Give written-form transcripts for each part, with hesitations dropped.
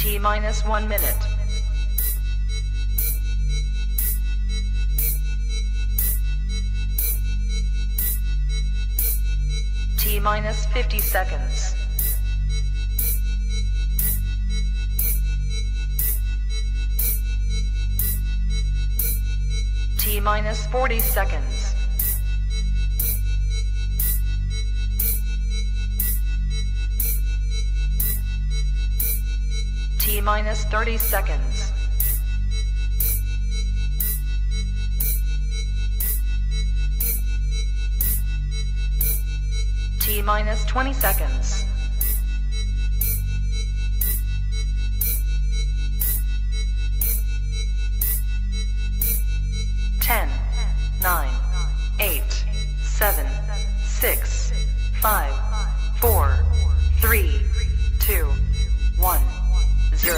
T minus 1 minute. T minus 50 seconds. T minus 40 seconds. T minus 30 seconds. T minus 20 seconds. Ten, 9, 8, 7, 6, 5, 4, 3, 2, 1, 0.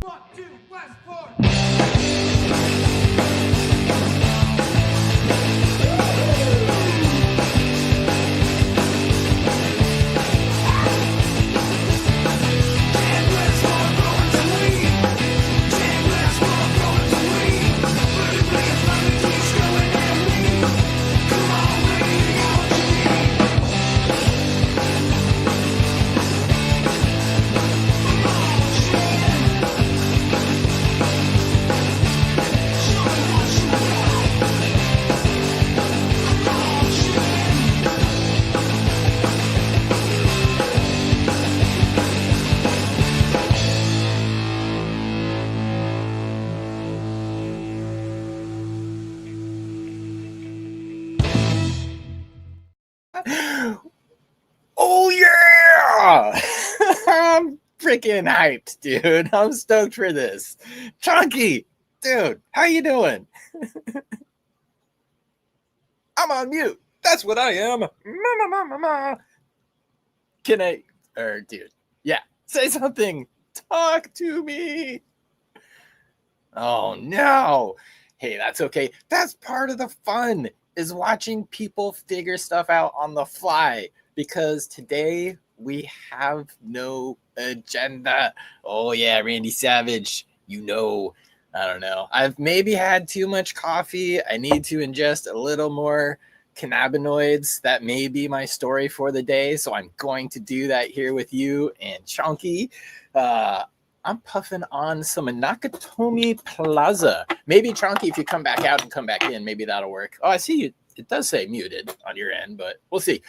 Walk to Westport. Oh yeah! I'm freaking hyped, dude. I'm stoked for this. Chunky, dude, how you doing? I'm on mute. That's what I am. Can I, dude, yeah, say something. Talk to me. Oh no. Hey, that's okay. That's part of the fun, is watching people figure stuff out on the fly, because today we have no agenda. Oh yeah, Randy Savage, you know, I don't know. I've maybe had too much coffee. I need to ingest a little more cannabinoids. That may be my story for the day. So I'm going to do that here with you and Chunky. I'm puffing on some Nakatomi Plaza. Maybe Chunky, if you come back out and come back in, maybe that'll work. Oh, I see you. It does say muted on your end, but we'll see.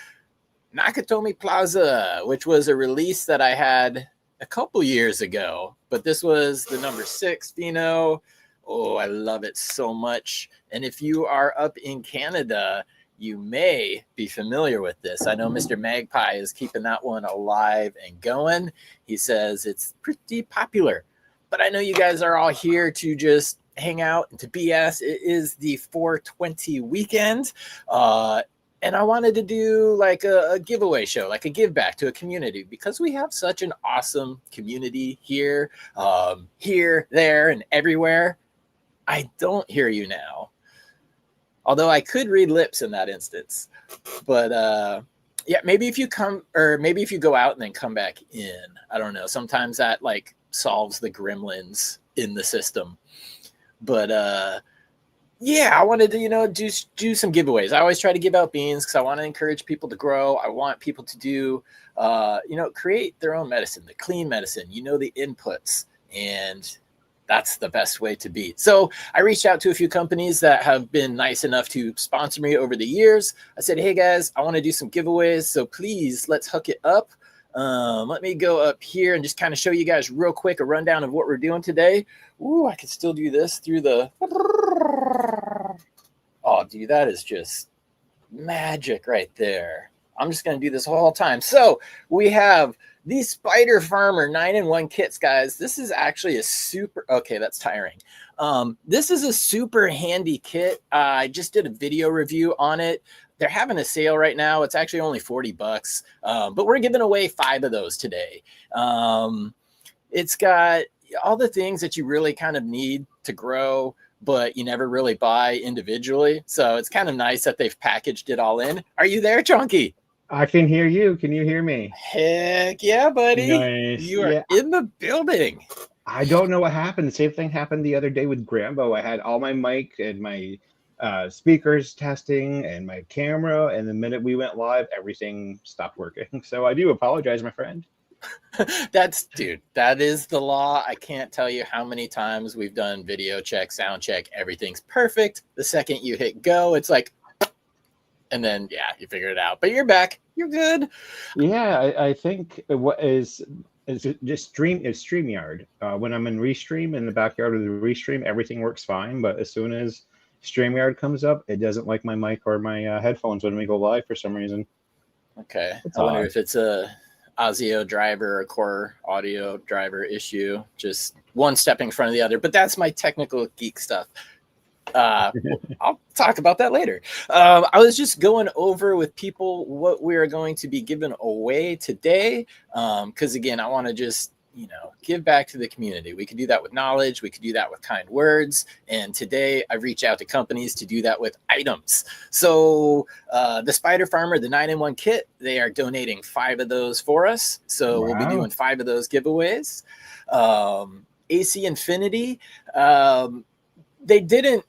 Nakatomi Plaza, which was a release that I had a couple years ago, but this was the number 6 pheno. Oh, I love it so much. And if you are up in Canada, you may be familiar with this. I know Mr. Magpie is keeping that one alive and going. He says it's pretty popular, but I know you guys are all here to just hang out and to BS. It is the 420 weekend. And I wanted to do like a giveaway show, like a give back to a community, because we have such an awesome community here, there, and everywhere. I don't hear you now, although I could read lips in that instance. But yeah, maybe if you come, or maybe if you go out and then come back in, I don't know. Sometimes that like solves the gremlins in the system. But yeah, I wanted to, do some giveaways. I always try to give out beans because I want to encourage people to grow. I want people to do, create their own medicine, the clean medicine, the inputs, and that's the best way to be. So I reached out to a few companies that have been nice enough to sponsor me over the years. I said, hey guys, I want to do some giveaways. So please, let's hook it up. Let me go up here and just kind of show you guys real quick a rundown of what we're doing today. Ooh, I can still do this through the... Oh, dude, that is just magic right there. I'm just going to do this whole time. So we have the Spider Farmer 9-in-1 kits, guys. This is actually a super... Okay, that's tiring. This is a super handy kit. I just did a video review on it. They're having a sale right now. It's actually only $40, but we're giving away 5 of those today. It's got all the things that you really kind of need to grow, but you never really buy individually. So it's kind of nice that they've packaged it all in. Are you there, Chunky? I can hear you. Can you hear me? Heck yeah, buddy. Nice. You are Yeah. in the building. I don't know what happened. The same thing happened the other day with Grambo. I had all my mic and my speakers testing and my camera, and the minute we went live, everything stopped working. So I do apologize, my friend. Dude, that is the law. I can't tell you how many times we've done video check, sound check, everything's perfect. The second you hit go, it's like, and then, yeah, you figure it out. But you're back. You're good. Yeah, I think what is it just StreamYard. When I'm in Restream in the backyard of the Restream, everything works fine. But as soon as StreamYard comes up, it doesn't like my mic or my headphones when we go live for some reason. Okay. It's I wonder odd. if it's a Audio driver or core audio driver issue, just one stepping in front of the other. But that's my technical geek stuff. I'll talk about that later. I was just going over with people what we are going to be giving away today. Because again, I want to just, give back to the community. We could do that with knowledge. We could do that with kind words. And today I reach out to companies to do that with items. So the Spider Farmer, the 9-in-1 kit, they are donating 5 of those for us. So we'll be doing 5 of those giveaways. AC Infinity, they didn't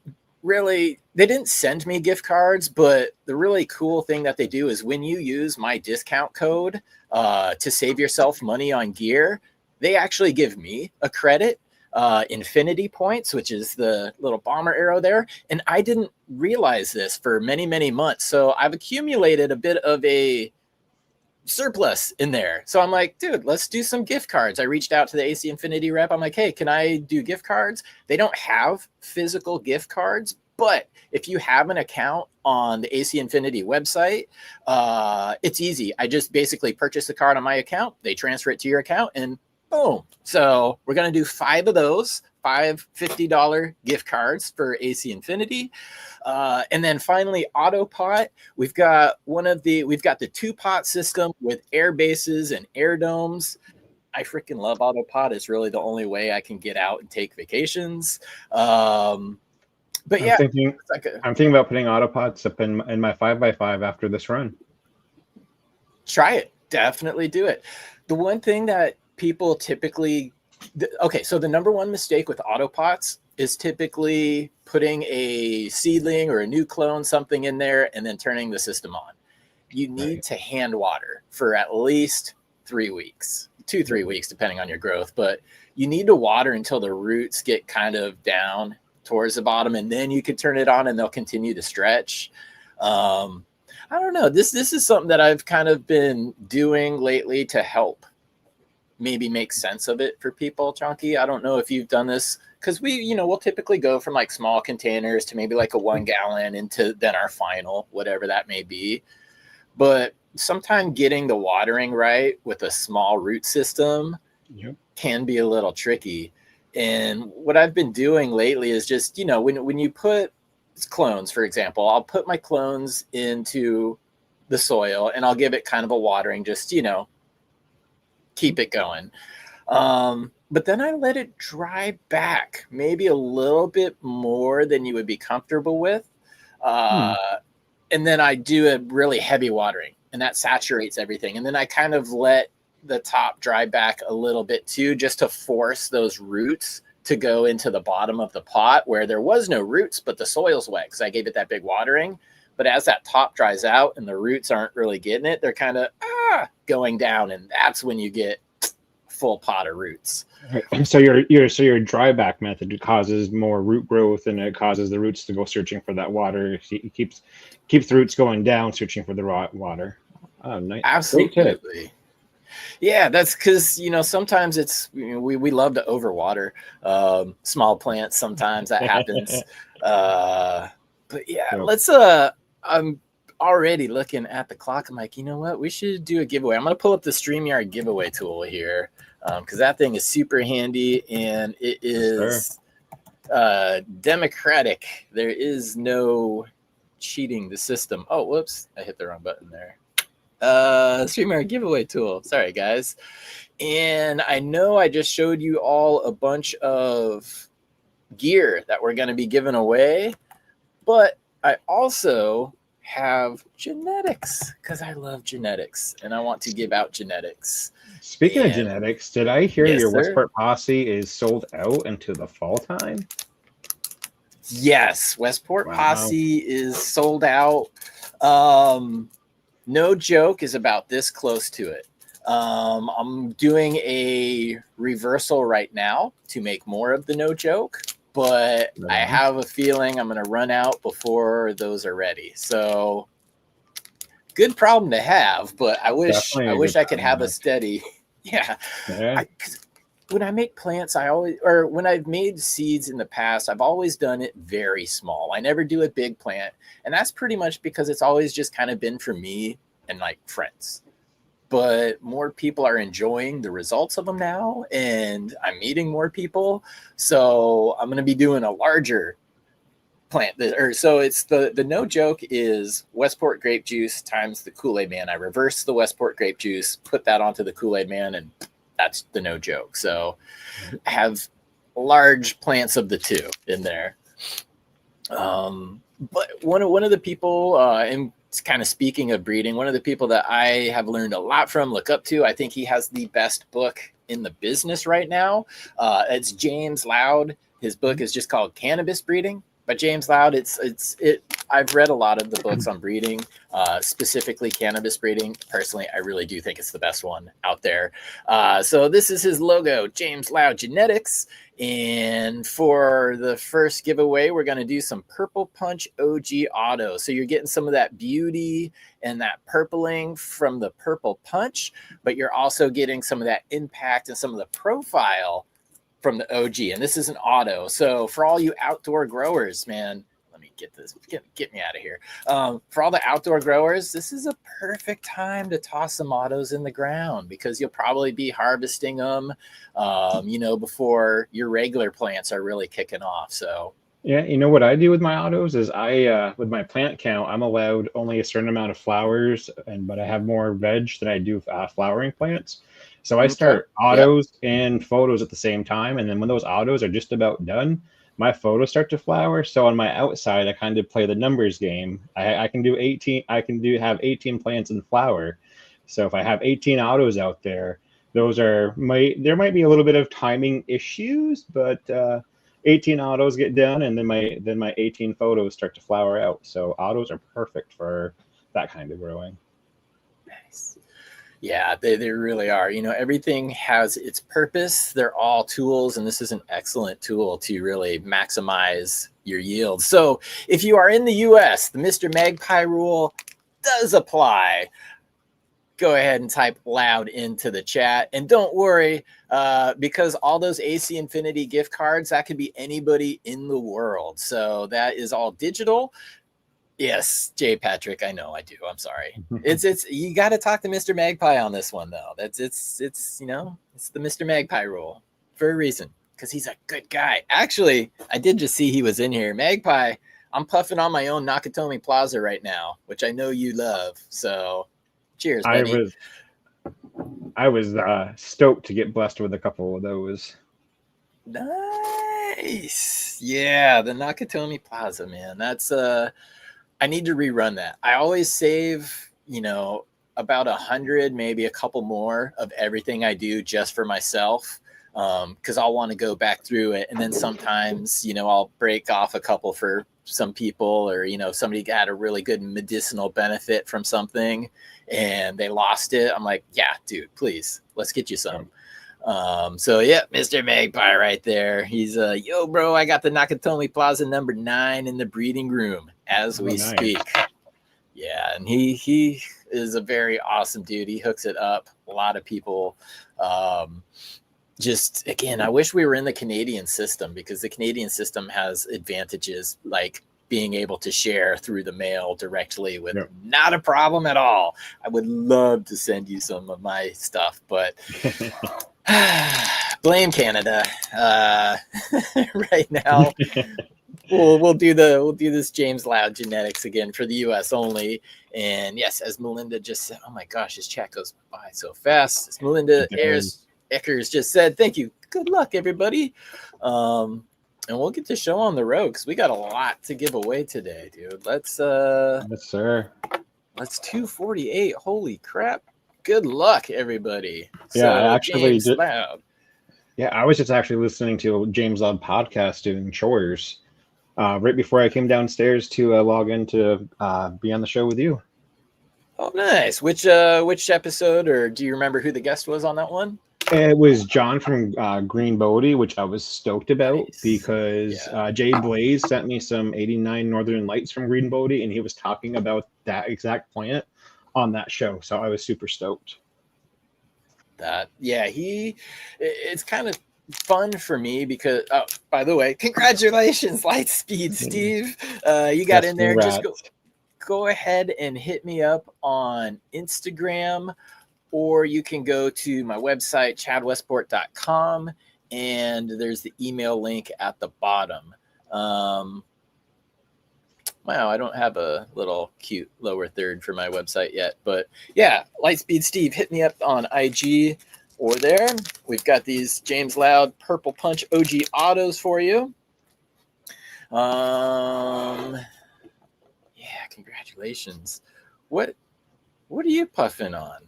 send me gift cards, but the really cool thing that they do is when you use my discount code to save yourself money on gear, they actually give me a credit, infinity points, which is the little bomber arrow there. And I didn't realize this for many, many months. So I've accumulated a bit of a surplus in there. So I'm like, dude, let's do some gift cards. I reached out to the AC Infinity rep. I'm like, hey, can I do gift cards? They don't have physical gift cards, but if you have an account on the AC Infinity website, it's easy. I just basically purchase the card on my account. They transfer it to your account and boom. So we're going to do 5 of those, 5 $50 gift cards for AC Infinity. And then finally, AutoPot. We've got the 2-pot system with air bases and air domes. I freaking love AutoPot. It's really the only way I can get out and take vacations. But yeah, I'm thinking about putting AutoPots up in my 5x5 after this run. Try it. Definitely do it. The one thing that people typically, so the number one mistake with AutoPots is typically putting a seedling or a new clone, something in there, and then turning the system on. You need to hand water for at least 3 weeks, 2-3 weeks, depending on your growth. But you need to water until the roots get kind of down towards the bottom, and then you can turn it on and they'll continue to stretch. I don't know. This is something that I've kind of been doing lately to help maybe make sense of it for people, Chunky. I don't know if you've done this, because we'll typically go from like small containers to maybe like a 1 gallon into then our final, whatever that may be. But sometimes getting the watering right with a small root system can be a little tricky. And what I've been doing lately is just, when you put clones, for example, I'll put my clones into the soil and I'll give it kind of a watering, just, keep it going. But then I let it dry back maybe a little bit more than you would be comfortable with. And then I do a really heavy watering and that saturates everything. And then I kind of let the top dry back a little bit too, just to force those roots to go into the bottom of the pot where there was no roots, but the soil's wet because I gave it that big watering. But as that top dries out and the roots aren't really getting it, they're kind of going down, and that's when you get full pot of roots. So your dry back method causes more root growth, and it causes the roots to go searching for that water. It keeps the roots going down, searching for the raw water. Oh, nice! Absolutely. Yeah, that's because sometimes it's we love to overwater small plants. Sometimes that happens. But yeah, let's. I'm already looking at the clock. I'm like, you know what? We should do a giveaway. I'm gonna pull up the StreamYard giveaway tool here because that thing is super handy and it is democratic. There is no cheating the system. Oh, whoops! I hit the wrong button there. StreamYard giveaway tool. Sorry, guys. And I know I just showed you all a bunch of gear that we're going to be giving away, but I also have genetics because I love genetics and I want to give out genetics. Speaking of And- genetics, did I hear Yes, your sir. Westport Posse is sold out into the fall time? Yes, Westport Wow. Posse is sold out. No joke is about this close to it. I'm doing a reversal right now to make more of the no joke, but I have a feeling I'm going to run out before those are ready. So good problem to have, but I wish Definitely a I good could problem have to a have. steady. Yeah. Yeah. When I make plants, when I've made seeds in the past, I've always done it very small. I never do a big plant. And that's pretty much because it's always just kind of been for me and like friends. But more people are enjoying the results of them now, and I'm meeting more people. So I'm going to be doing a larger plant. So it's the no joke is Westport grape juice times the Kool-Aid Man. I reverse the Westport grape juice, put that onto the Kool-Aid Man, and that's the no joke. So I have large plants of the two in there. But one of the people, and kind of speaking of breeding, one of the people that I have learned a lot from, look up to, I think he has the best book in the business right now. It's James Loud. His book is just called Cannabis Breeding by James Loud. I've read a lot of the books on breeding, specifically cannabis breeding. Personally, I really do think it's the best one out there. So this is his logo, James Loud Genetics. And for the first giveaway, we're going to do some Purple Punch OG Auto. So you're getting some of that beauty and that purpling from the Purple Punch, but you're also getting some of that impact and some of the profile from the OG. And this is an auto. So for all you outdoor growers, man, let me get this, get me out of here. For all the outdoor growers, this is a perfect time to toss some autos in the ground because you'll probably be harvesting them, before your regular plants are really kicking off. So Yeah, you know what I do with my autos is with my plant count, I'm allowed only a certain amount of flowers, but I have more veg than I do flowering plants. So I start autos and photos at the same time, and then when those autos are just about done, my photos start to flower. So on my outside, I kind of play the numbers game. I can do 18. Have 18 plants in flower. So if I have 18 autos out there, there might be a little bit of timing issues, but 18 autos get done, and then my 18 photos start to flower out. So autos are perfect for that kind of growing. Nice. Yeah, they really are. Everything has its purpose. They're all tools, and this is an excellent tool to really maximize your yield. So if you are in the US, the Mr. Magpie rule does apply. Go ahead and type loud into the chat. And don't worry, because all those AC Infinity gift cards, that could be anybody in the world. So that is all digital. Yes, Jay Patrick, I know I do. I'm sorry. It's you got to talk to Mr. Magpie on this one though. It's the Mr. Magpie rule for a reason because he's a good guy. Actually, I did just see he was in here. Magpie, I'm puffing on my own Nakatomi Plaza right now, which I know you love. So, cheers, buddy. I was stoked to get blessed with a couple of those. Nice. Yeah, the Nakatomi Plaza, man. That's I need to rerun that. I always save, about 100, maybe a couple more of everything I do just for myself. Because I'll want to go back through it. And then sometimes, I'll break off a couple for some people or, somebody got a really good medicinal benefit from something and they lost it. I'm like, yeah, dude, please, let's get you some. So yeah, Mr. Magpie right there. He's yo, bro, I got the Nakatomi Plaza number 9 in the breeding room as we speak. Yeah, and he is a very awesome dude. He hooks it up. A lot of people. Just again, I wish we were in the Canadian system because the Canadian system has advantages like being able to share through the mail directly with not a problem at all. I would love to send you some of my stuff, but blame Canada. Right now, we'll do this James Loud Genetics again for the US only. And yes, as Melinda just said, oh my gosh, this chat goes by so fast. As Melinda Eckers just said, thank you. Good luck, everybody. And we'll get the show on the road because we got a lot to give away today, dude. Let's Yes, sir. let's 248. Holy crap. Good luck, everybody. Yeah, I actually James did. Loud. Yeah, I was just actually listening to a James Loud podcast doing chores right before I came downstairs to log in to be on the show with you. Oh, nice. Which episode, or do you remember who the guest was on that one? It was John from Green Bodie, which I was stoked about Nice. because Yeah. Jay Blaze sent me some 89 Northern Lights from Green Bodie, and he was talking about that exact plant on that show. So I was super stoked. It's kind of fun for me because, oh, by the way, congratulations, Lightspeed Steve. You got Yes, in there. Just congrats. go ahead and hit me up on Instagram, or you can go to my website, chadwestport.com, and there's the email link at the bottom. Wow, I don't have a little cute lower third for my website yet, but yeah, Lightspeed Steve, hit me up on IG or there. We've got these James Loud Purple Punch OG autos for you. Yeah, congratulations. What are you puffing on?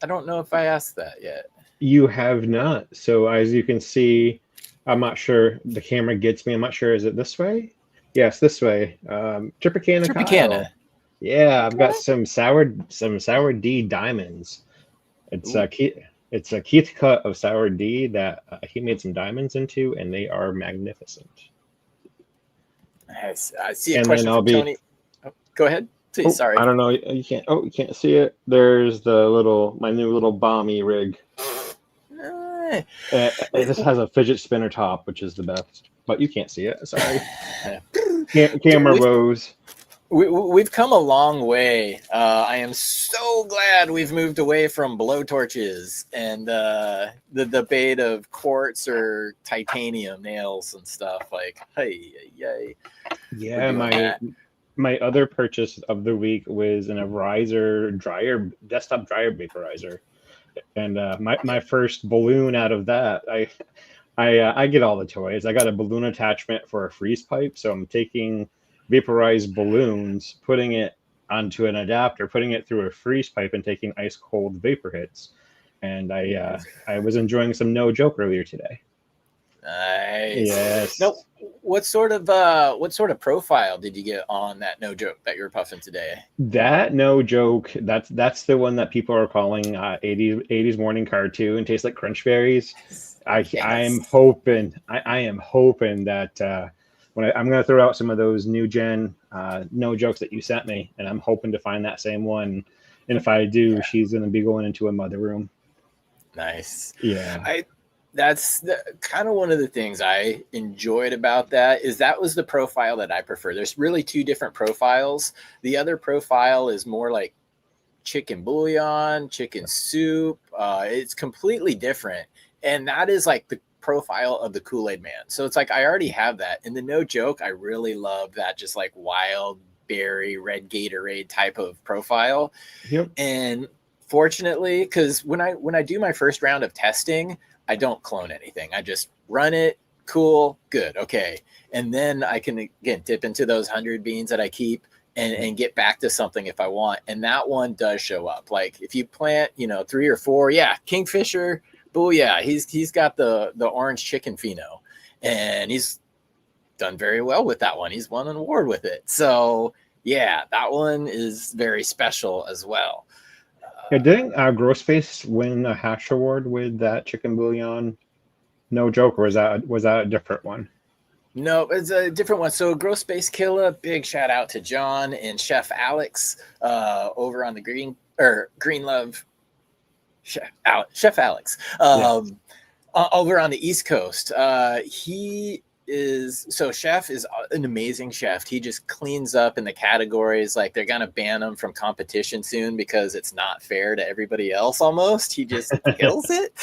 I don't know if I asked that yet. You have not. So as you can see, I'm not sure the camera gets me. I'm not sure. Is it this way? Yes, this way. Terpene. Tropicana. Yeah, I've got some sour D diamonds. It's a Keith cut of sour D that he made some diamonds into, and they are magnificent. Nice. I see a And question then I'll from be- Tony. Oh, go ahead. Please, sorry. I don't know. You can't. Oh, you can't see it. There's my new little bomby rig. This has a fidget spinner top, which is the best. But you can't see it. Sorry. Camera woes. We've come a long way. I am so glad we've moved away from blowtorches and the debate of quartz or titanium nails and stuff. Like, hey, yay. Yeah, my other purchase of the week was an desktop dryer vaporizer, and my first balloon out of that. I get all the toys. I got a balloon attachment for a freeze pipe, so I'm taking vaporized balloons, putting it onto an adapter, putting it through a freeze pipe, and taking ice cold vapor hits. And I was enjoying some No Joke earlier today. Nice. Yes. No, what sort of profile did you get on that No Joke that you were puffing today? That No Joke, that's the one that people are calling 80s morning cartoon. Tastes like crunch berries. I am hoping that I'm going to throw out some of those new gen No Jokes that you sent me, and I'm hoping to find that same one. And if I do, she's going to be going into a mother room. Nice. Yeah. That's kind of one of the things I enjoyed about that was the profile that I prefer. There's really two different profiles. The other profile is more like chicken bouillon, chicken soup. It's completely different. And that is like the profile of the Kool-Aid Man. So it's like, I already have that. And the No Joke, I really love that just like wild berry, red Gatorade type of profile. Yep. And fortunately, because when I do my first round of testing, I don't clone anything. I just run it. Cool. Good. Okay. And then I can, again, dip into those 100 beans that I keep and get back to something if I want. And that one does show up. Like if you plant, 3 or 4, yeah, Kingfisher, booyah. He's got the orange chicken pheno, and he's done very well with that one. He's won an award with it. So yeah, that one is very special as well. Didn't Grossface win a hash award with that chicken bouillon? No Joke, or was that a different one? No, it's a different one. So Gross Space Killer, big shout out to John and Chef Alex over on the Green Love. Chef Alex over on the East Coast. Chef is an amazing chef. He just cleans up in the categories. Like they're gonna ban him from competition soon because it's not fair to everybody else. Almost, he just kills it.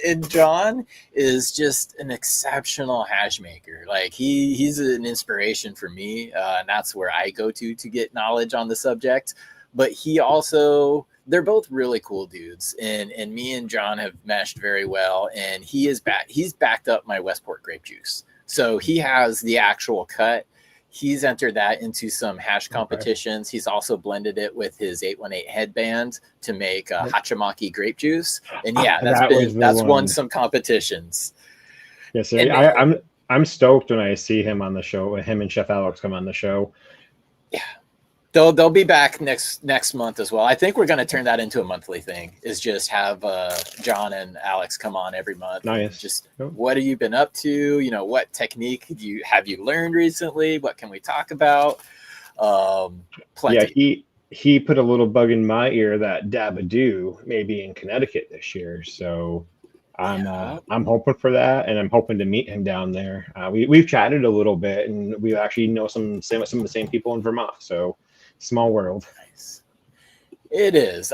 And John is just an exceptional hash maker. Like he's an inspiration for me, and that's where I go to get knowledge on the subject. But they're both really cool dudes, and me and John have meshed very well, and he's backed up my Westport grape juice. So he has the actual cut. He's entered that into some hash competitions. He's also blended it with his 818 headband to make Hachimaki grape juice. And yeah, that's won some competitions. Yes, yeah, I'm stoked when I see him on the show. When him and Chef Alex come on the show. Yeah, they'll be back next month as well. I think we're going to turn that into a monthly thing. Is just have John and Alex come on every month. Nice. Just what have you been up to? You know, what technique have you learned recently? What can we talk about? Plenty. Yeah, he put a little bug in my ear that Dabadoo may be in Connecticut this year, so I'm hoping for that, and I'm hoping to meet him down there. We've chatted a little bit, and we actually know some of the same people in Vermont. So small world. Nice. It is.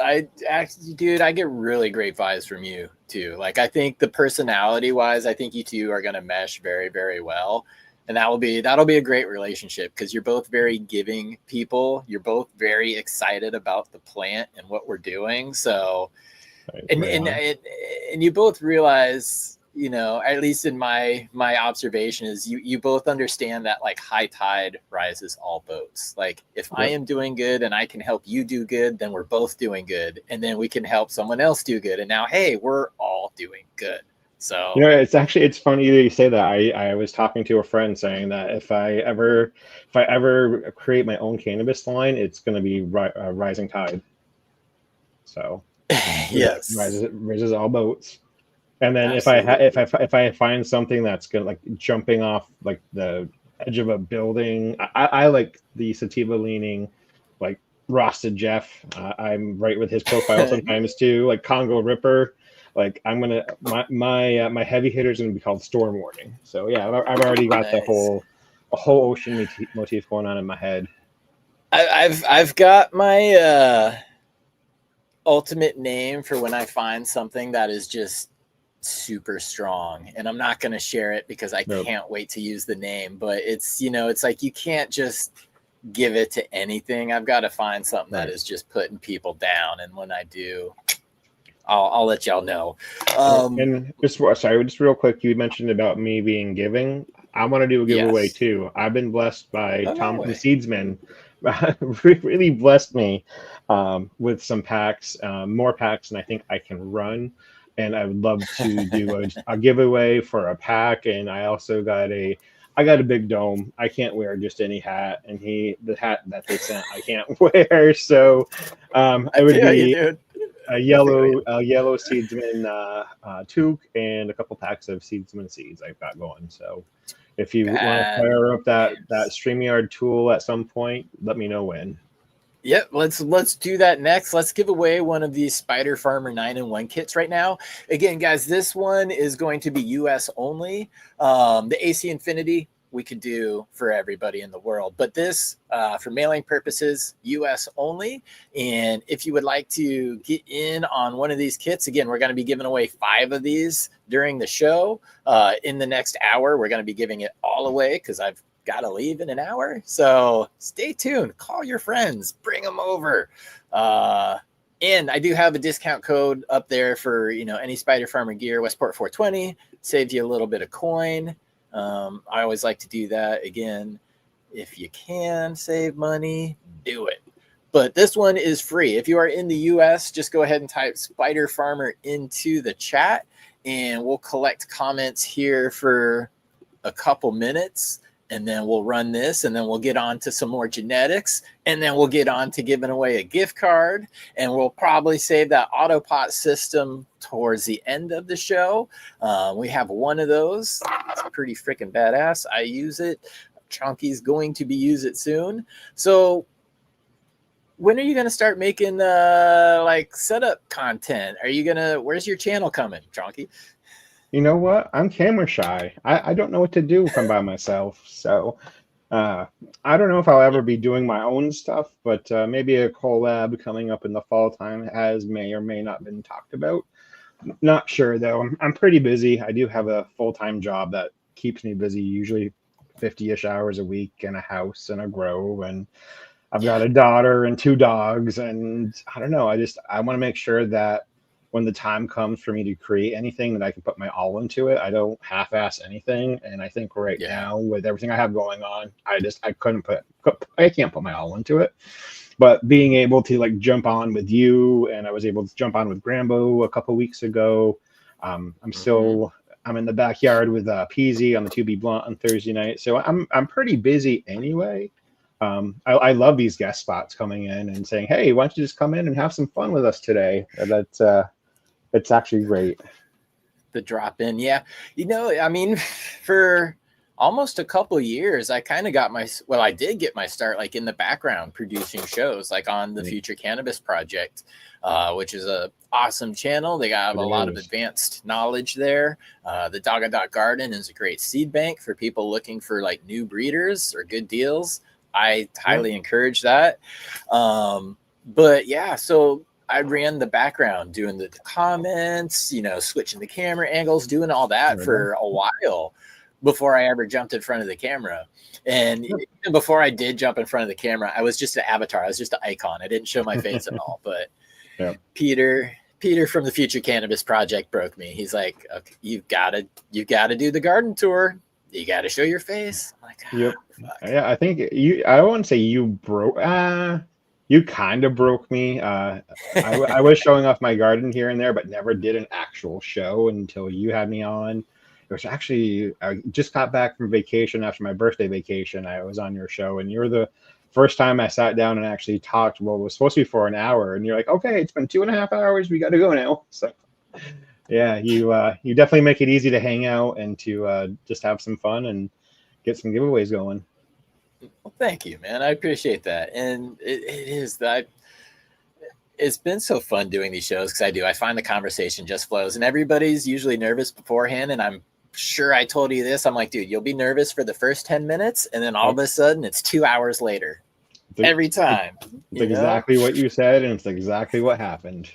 Dude, I get really great vibes from you too. Like, I think the personality wise, I think you two are gonna mesh very, very well. And that'll be a great relationship because you're both very giving people. You're both very excited about the plant and what we're doing. So, and you both realize, you know, at least in my observation is you both understand that like high tide rises all boats. Like if I am doing good and I can help you do good, then we're both doing good. And then we can help someone else do good. And now, hey, we're all doing good. So, you know, it's funny that you say that. I was talking to a friend saying that if I ever create my own cannabis line, it's going to be Rising Tide. So yes, raises all boats. And then if I find something that's gonna like jumping off like the edge of a building, I like the sativa leaning, like Roasted Jeff. I'm right with his profile sometimes too, like Congo Ripper. Like I'm gonna my heavy hitter is gonna be called Storm Warning. So yeah, I've already got a whole ocean motif going on in my head. I've got my ultimate name for when I find something that is just super strong, and I'm not going to share it because I can't wait to use the name, but it's, you know, it's like you can't just give it to anything. I've got to find something that is just putting people down, and when I do, I'll let y'all know. And just real quick, you mentioned about me being giving. I want to do a giveaway too. I've been blessed by Tom from Seedsman. Really blessed me with some packs, more packs than I think I can run. And I would love to do a giveaway for a pack. And I also got a big dome. I can't wear just any hat, and the hat that they sent I can't wear. So it would be a yellow Seedsman toque and a couple packs of Seedsman seeds I've got going. So if you want to fire up that StreamYard tool at some point, let me know when. Yep, let's do that next. Let's give away one of these Spider Farmer 9-in-1 kits right now. Again, guys, this one is going to be US only. The AC Infinity we could do for everybody in the world, but this for mailing purposes, US only. And if you would like to get in on one of these kits, again, we're going to be giving away 5 of these during the show. In the next hour, we're going to be giving it all away because I've got to leave in an hour. So stay tuned, call your friends, bring them over. And I do have a discount code up there for, you know, any Spider Farmer gear, Westport 420, saves you a little bit of coin. I always like to do that. Again, if you can save money, do it. But this one is free. If you are in the US, just go ahead and type Spider Farmer into the chat, and we'll collect comments here for a couple minutes. And then we'll run this, and then we'll get on to some more genetics, and then we'll get on to giving away a gift card, and we'll probably save that AutoPot system towards the end of the show. We have one of those. It's pretty freaking badass. I use it. Chonky's going to be use it soon. So when are you going to start making like setup content? Where's your channel coming, Chonky? You know what? I'm camera shy. I don't know what to do if I'm by myself. So I don't know if I'll ever be doing my own stuff, but maybe a collab coming up in the fall time may or may not been talked about. Not sure though. I'm pretty busy. I do have a full-time job that keeps me busy, usually 50-ish hours a week, and a house and a grow, and I've got a daughter and 2 dogs, and I don't know. I want to make sure that when the time comes for me to create anything, that I can put my all into it. I don't half-ass anything. And I think right now, with everything I have going on, I can't put my all into it. But being able to like jump on with you, and I was able to jump on with Grambo a couple weeks ago. I'm in the backyard with Peasy on the 2B Blunt on Thursday night. So I'm pretty busy anyway. I love these guest spots coming in and saying, hey, why don't you just come in and have some fun with us today? It's actually great. The drop in. Yeah. You know, I mean, for almost a couple years, I kind of got I did get my start like in the background producing shows like on the Future Cannabis Project, which is a awesome channel. They got a lot of advanced knowledge there. The Dog Garden is a great seed bank for people looking for like new breeders or good deals. I highly encourage that. But yeah, so I ran the background doing the comments, you know, switching the camera angles, doing all that for a while before I ever jumped in front of the camera. And even before I did jump in front of the camera, I was just an avatar. I was just an icon. I didn't show my face at all. But Peter from the Future Cannabis Project broke me. He's like, okay, you've got to do the garden tour. You got to show your face. I'm like, fuck. Yeah, I think I wouldn't say you broke. You kind of broke me. I was showing off my garden here and there, but never did an actual show until you had me on. It was actually, I just got back from vacation after my birthday vacation. I was on your show, and you were the first time I sat down and actually talked. Well, it was supposed to be for an hour, and you're like, okay, it's been 2.5 hours. We got to go now. So yeah, you definitely make it easy to hang out and to just have some fun and get some giveaways going. Well, thank you, man. I appreciate that. And it is that it's been so fun doing these shows because I find the conversation just flows, and everybody's usually nervous beforehand. And I'm sure I told you this. I'm like, dude, you'll be nervous for the first 10 minutes. And then all of a sudden it's 2 hours later every time. It's exactly what you said. And it's exactly what happened.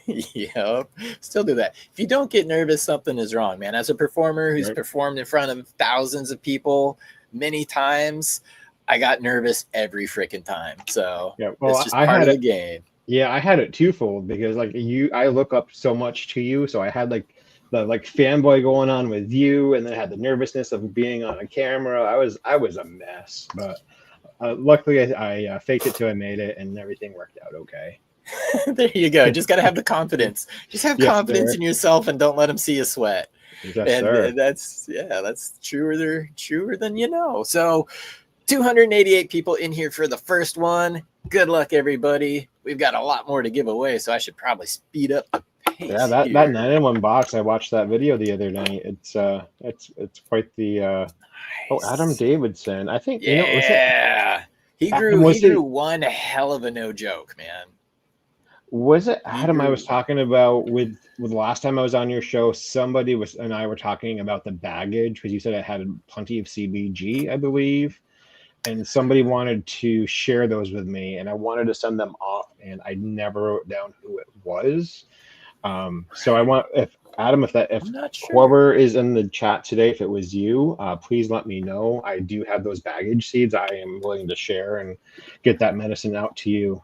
Yep. Still do that. If you don't get nervous, something is wrong, man. As a performer who's performed in front of thousands of people many times, I got nervous every freaking time. So it's just part of the game. Yeah, I had it twofold because like I look up so much to you. So I had like the fanboy going on with you, and then I had the nervousness of being on a camera. I was a mess, but luckily I faked it till I made it, and everything worked out okay. There you go. Just got to have the confidence. Just have confidence in yourself, and don't let them see you sweat. Yes, sir. That's truer than you know. So 288 people in here for the first one. Good luck, everybody. We've got a lot more to give away, so I should probably speed up the pace. Yeah, that 9-in-1 box. I watched that video the other night. It's quite the. Nice. Oh, Adam Davidson. I think. Yeah, he grew one hell of a no joke, man. Was it Adam I was talking about with the last time I was on your show? Somebody and I were talking about the baggage because you said it had plenty of CBG, I believe. And somebody wanted to share those with me, and I wanted to send them off, and I never wrote down who it was. So I want, if whoever is in the chat today, if it was you, please let me know. I do have those baggage seeds. I am willing to share and get that medicine out to you.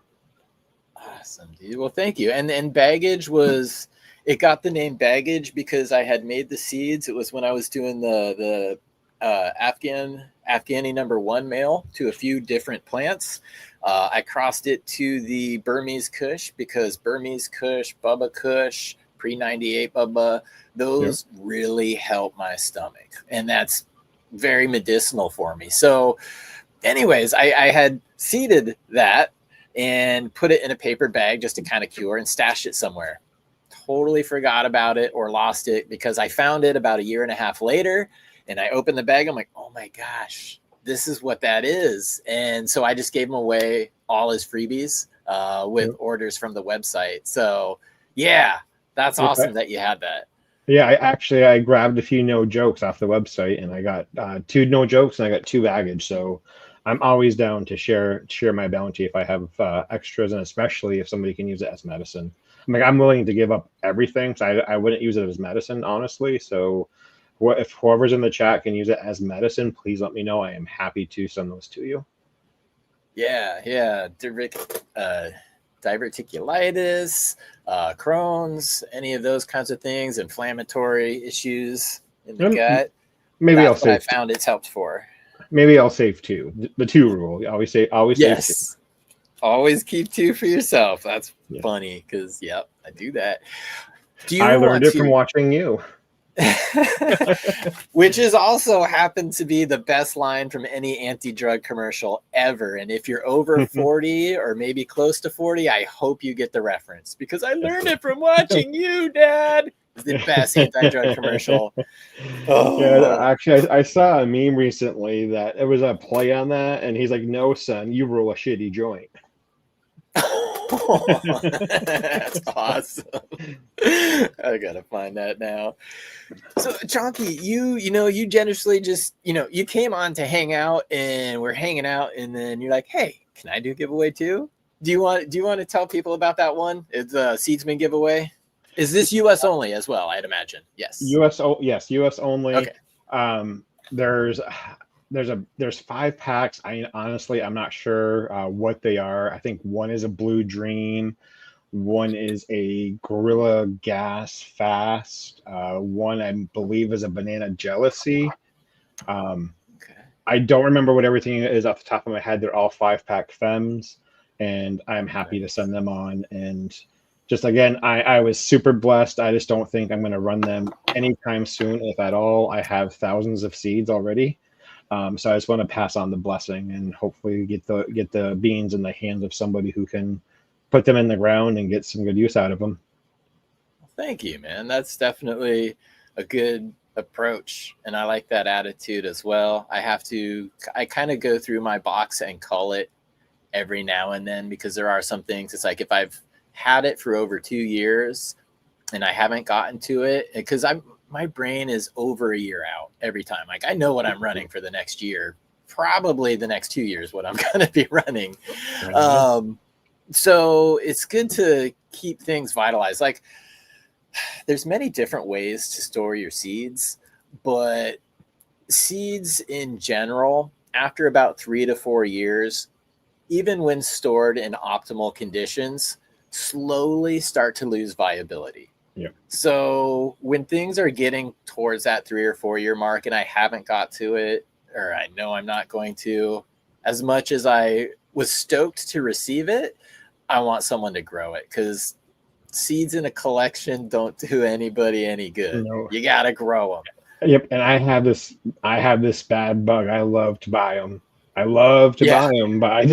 Awesome, dude. Well, thank you. And baggage it got the name baggage because I had made the seeds. It was when I was doing the Afghani #1 male to a few different plants. I crossed it to the Burmese Kush because Burmese Kush, Bubba Kush, pre-98 Bubba, those really help my stomach. And that's very medicinal for me. So anyways, I had seeded that and put it in a paper bag just to kind of cure and stash it somewhere. Totally forgot about it or lost it because I found it about 1.5 years later. And I opened the bag. I'm like, oh my gosh, this is what that is. And so I just gave him away all his freebies with orders from the website. So yeah, that's awesome that you had that. Yeah, I grabbed a few no jokes off the website, and I got 2 no jokes, and I got 2 baggage. So I'm always down to share my bounty if I have extras, and especially if somebody can use it as medicine. I'm willing to give up everything. So I wouldn't use it as medicine, honestly. So if whoever's in the chat can use it as medicine, please let me know. I am happy to send those to you. Yeah. diverticulitis, Crohn's, any of those kinds of things, inflammatory issues in the gut. Maybe That's I'll what save. I found it's helped for. Maybe I'll save 2. The 2 rule. Always save 2. Yes. Always keep 2 for yourself. That's Yeah. funny because, yep, I do that. I learned it from watching you. Which is also happened to be the best line from any anti-drug commercial ever. And if you're over 40 or maybe close to 40, I hope you get the reference because I learned it from watching you, Dad. It's the best anti-drug commercial. Oh. Yeah, actually, I saw a meme recently that it was a play on that, and he's like, "No, son, you roll a shitty joint." That's awesome. I gotta find that now. So Chonky, you generously just, you came on to hang out and we're hanging out and then you're like, hey, can I do a giveaway too? Do you want to tell people about that one? It's a Seedsman giveaway. Is this US only as well? I'd imagine. Yes. US only. Okay. There's 5 packs. I'm not sure what they are. I think one is a Blue Dream, one is a Gorilla Gas Fast, one I believe is a Banana Jealousy. Okay. I don't remember what everything is off the top of my head. They're all 5-pack Fems, and I'm happy to send them on. And just again, I was super blessed. I just don't think I'm going to run them anytime soon, if at all. I have thousands of seeds already. So I just want to pass on the blessing and hopefully get the beans in the hands of somebody who can put them in the ground and get some good use out of them. Thank you, man. That's definitely a good approach. And I like that attitude as well. I kind of go through my box and cull it every now and then because there are some things. It's like if I've had it for over 2 years and I haven't gotten to it, because my brain is over a year out every time. Like I know what I'm running for the next year, probably the next 2 years, what I'm going to be running. So it's good to keep things vitalized. Like there's many different ways to store your seeds, but seeds in general, after about 3 to 4 years, even when stored in optimal conditions, slowly start to lose viability. Yeah. So when things are getting towards that 3 or 4 year mark and I haven't got to it, or I know I'm not going to, as much as I was stoked to receive it, I want someone to grow it because seeds in a collection don't do anybody any good. No. You got to grow them. Yep. And I have this bad bug. I love to buy them. Buy them, but I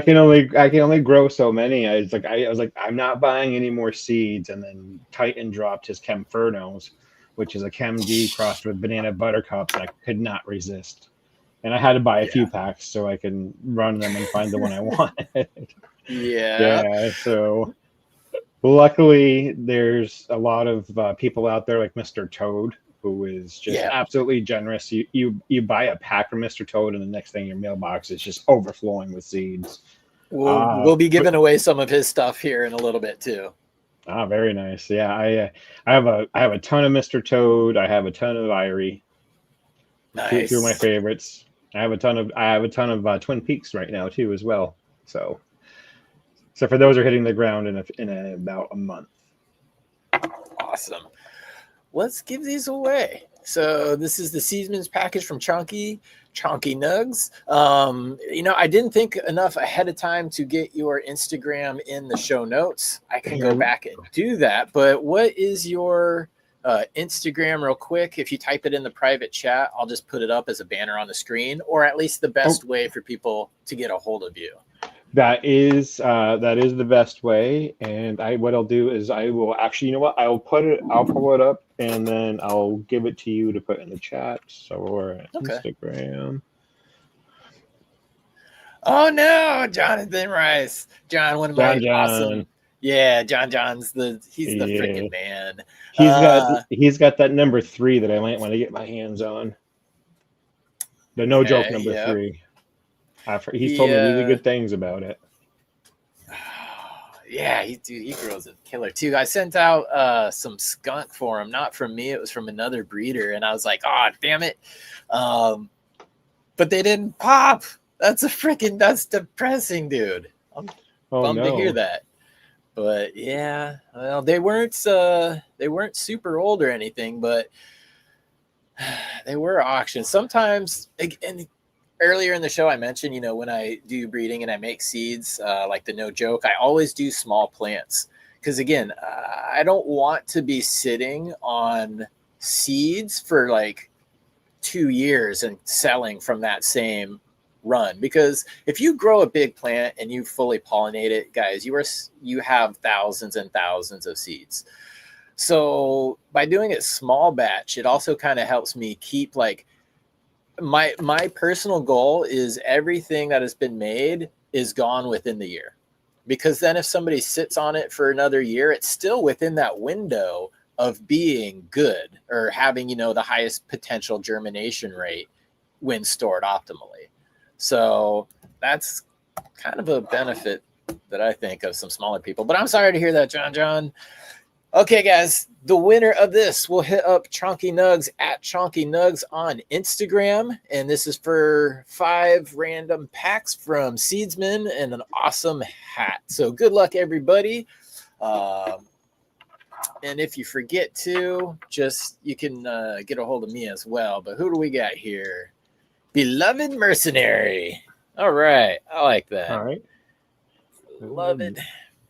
can only grow so many. I was like, I'm not buying any more seeds. And then Titan dropped his Chemfernos, which is a Chem D crossed with banana buttercups, and I could not resist. And I had to buy a few packs so I can run them and find the one I wanted. Yeah. So luckily, there's a lot of people out there like Mr. Toad, who is just absolutely generous. You buy a pack from Mr. Toad, and the next thing your mailbox is just overflowing with seeds. We'll be giving away some of his stuff here in a little bit too. Very nice. Yeah, I have a ton of Mr. Toad. I have a ton of Irie. Nice. Two of my favorites. I have a ton of Twin Peaks right now too as well. So for those are hitting the ground in about a month. Awesome. Let's give these away. So this is the Seedsman's package from Chonky Nugs. I didn't think enough ahead of time to get your Instagram in the show notes. I can go back and do that. But what is your Instagram real quick? If you type it in the private chat, I'll just put it up as a banner on the screen, or at least the best way for people to get a hold of you. That is the best way. And what I'll do is I will actually, I'll pull it up and then I'll give it to you to put in the chat. So we're at Instagram. Oh no, Jonathan Rice. John, one of my awesome. Yeah, John's he's the freaking man. He's got that number 3 that I might want to get my hands on. The no joke number 3. He's told me really good things about it. Yeah, he grows a killer too. I sent out some skunk for him, not from me. It was from another breeder, and I was like, "Oh, damn it!" But they didn't pop. That's depressing, dude. Oh Bummed to hear no. that. But yeah, well, they weren't super old or anything, but they were auctioned. Sometimes, and earlier in the show, I mentioned, when I do breeding and I make seeds, like the no joke, I always do small plants. Because again, I don't want to be sitting on seeds for like 2 years and selling from that same run. Because if you grow a big plant and you fully pollinate it, guys, you have thousands and thousands of seeds. So by doing it small batch, it also kind of helps me keep like my personal goal is everything that has been made is gone within the year. Because then if somebody sits on it for another year, it's still within that window of being good or having, the highest potential germination rate when stored optimally. So that's kind of a benefit that I think of some smaller people. But I'm sorry to hear that, John. Okay, guys, the winner of this will hit up Chonky Nugs at Chonky Nugs on Instagram. And this is for 5 random packs from Seedsman and an awesome hat. So good luck, everybody. And if you forget to, you can get a hold of me as well. But who do we got here? Beloved Mercenary. All right. I like that. All right. Beloved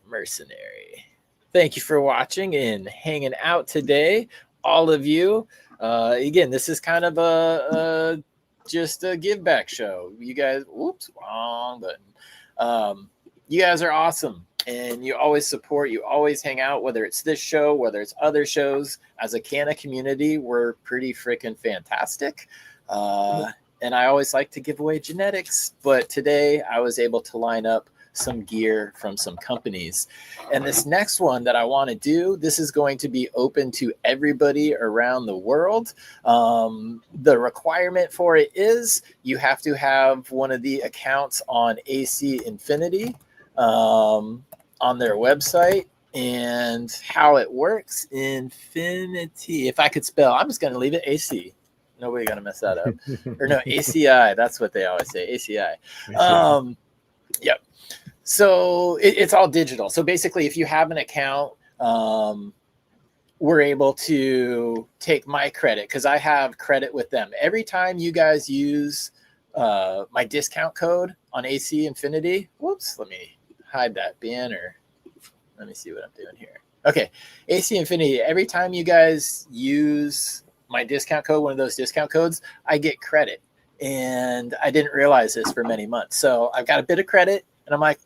Mercenary. Thank you for watching and hanging out today, all of you. Again, this is kind of just a give back show. You guys, whoops, wrong button. You guys are awesome, and you always support. You always hang out, whether it's this show, whether it's other shows. As a Canna community, we're pretty freaking fantastic. And I always like to give away genetics, but today I was able to line up some gear from some companies. And this next one that I want to do, this is going to be open to everybody around the world. The requirement for it is you have to have one of the accounts on AC Infinity on their website. And how it works, Infinity, if I could spell, I'm just going to leave it AC. Nobody going to mess that up. Or no, ACI, that's what they always say, ACI. Yep. So it's all digital. So basically, if you have an account, we're able to take my credit because I have credit with them. Every time you guys use my discount code on AC Infinity, whoops, let me hide that banner. Let me see what I'm doing here. Okay, AC Infinity, every time you guys use my discount code, one of those discount codes, I get credit. And I didn't realize this for many months. So I've got a bit of credit, and I'm like,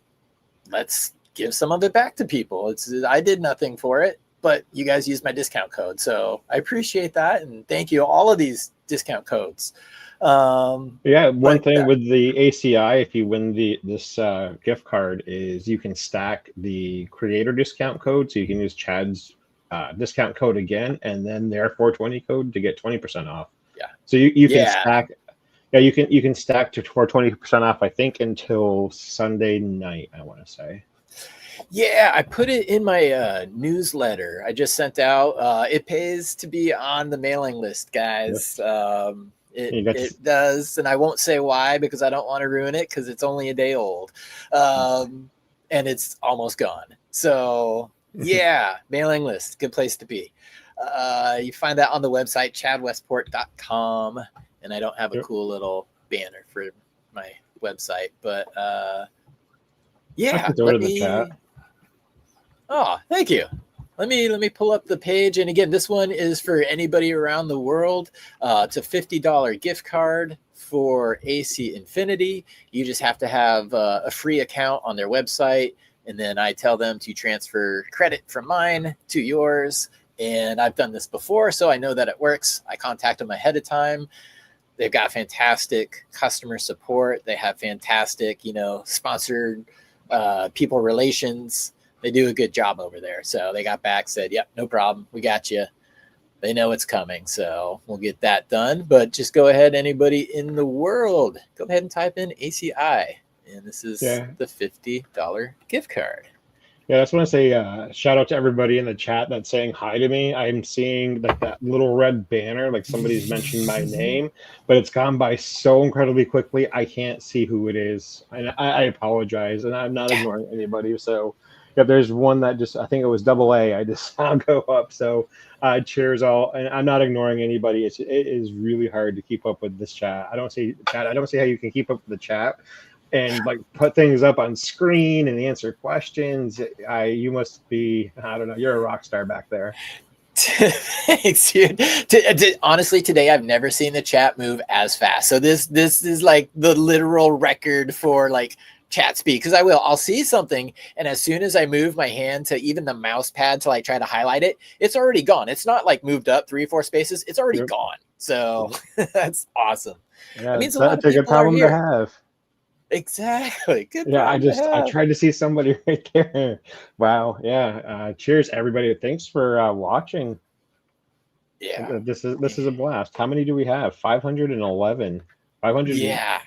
let's give some of it back to people. I did nothing for it, but you guys used my discount code. So I appreciate that. And thank you. All of these discount codes. One thing with the ACI, if you win this gift card, is you can stack the creator discount code. So you can use Chad's discount code again, and then their 420 code to get 20% off. Yeah. So you can stack. Yeah, you can stack for 20% off, I think, until Sunday night, I want to say. Yeah, I put it in my newsletter I just sent out. It pays to be on the mailing list, guys. Yep. It does, and I won't say why because I don't want to ruin it because it's only a day old. And it's almost gone. So, yeah, mailing list, good place to be. You find that on the website, chadwestport.com. And I don't have a cool little banner for my website, but yeah. Let me. Oh, thank you. Let me pull up the page. And again, this one is for anybody around the world. It's a $50 gift card for AC Infinity. You just have to have a free account on their website, and then I tell them to transfer credit from mine to yours. And I've done this before, so I know that it works. I contact them ahead of time. They've got fantastic customer support. They have fantastic, sponsored people relations. They do a good job over there. So they got back, said, yep, no problem. We got you. They know it's coming. So we'll get that done. But just go ahead, anybody in the world, go ahead and type in ACI. And this is the $50 gift card. Yeah, I just want to say shout out to everybody in the chat that's saying hi to me. I'm seeing like that little red banner, like somebody's mentioned my name, but it's gone by so incredibly quickly. I can't see who it is, and I apologize. And I'm not ignoring anybody. So, yeah, there's one that just I think it was double A. I just saw go up. So, cheers all, and I'm not ignoring anybody. It is really hard to keep up with this chat. I don't see chat. I don't see how you can keep up with the chat and like put things up on screen and answer questions. You must be, I don't know, you're a rock star back there. Thanks, dude. Honestly, today I've never seen the chat move as fast. So this is like the literal record for like chat speed. Because I'll see something, and as soon as I move my hand to even the mouse pad to like try to highlight it, it's already gone. It's not like moved up 3 or 4 spaces. It's already gone. So that's awesome. Yeah, it means a lot of that's a good people are problem to here. have. Exactly. Good. Yeah, I tried to see somebody right there. Wow. Yeah. Cheers, everybody. Thanks for watching. Yeah. This is a blast. How many do we have? 511. 500. Yeah.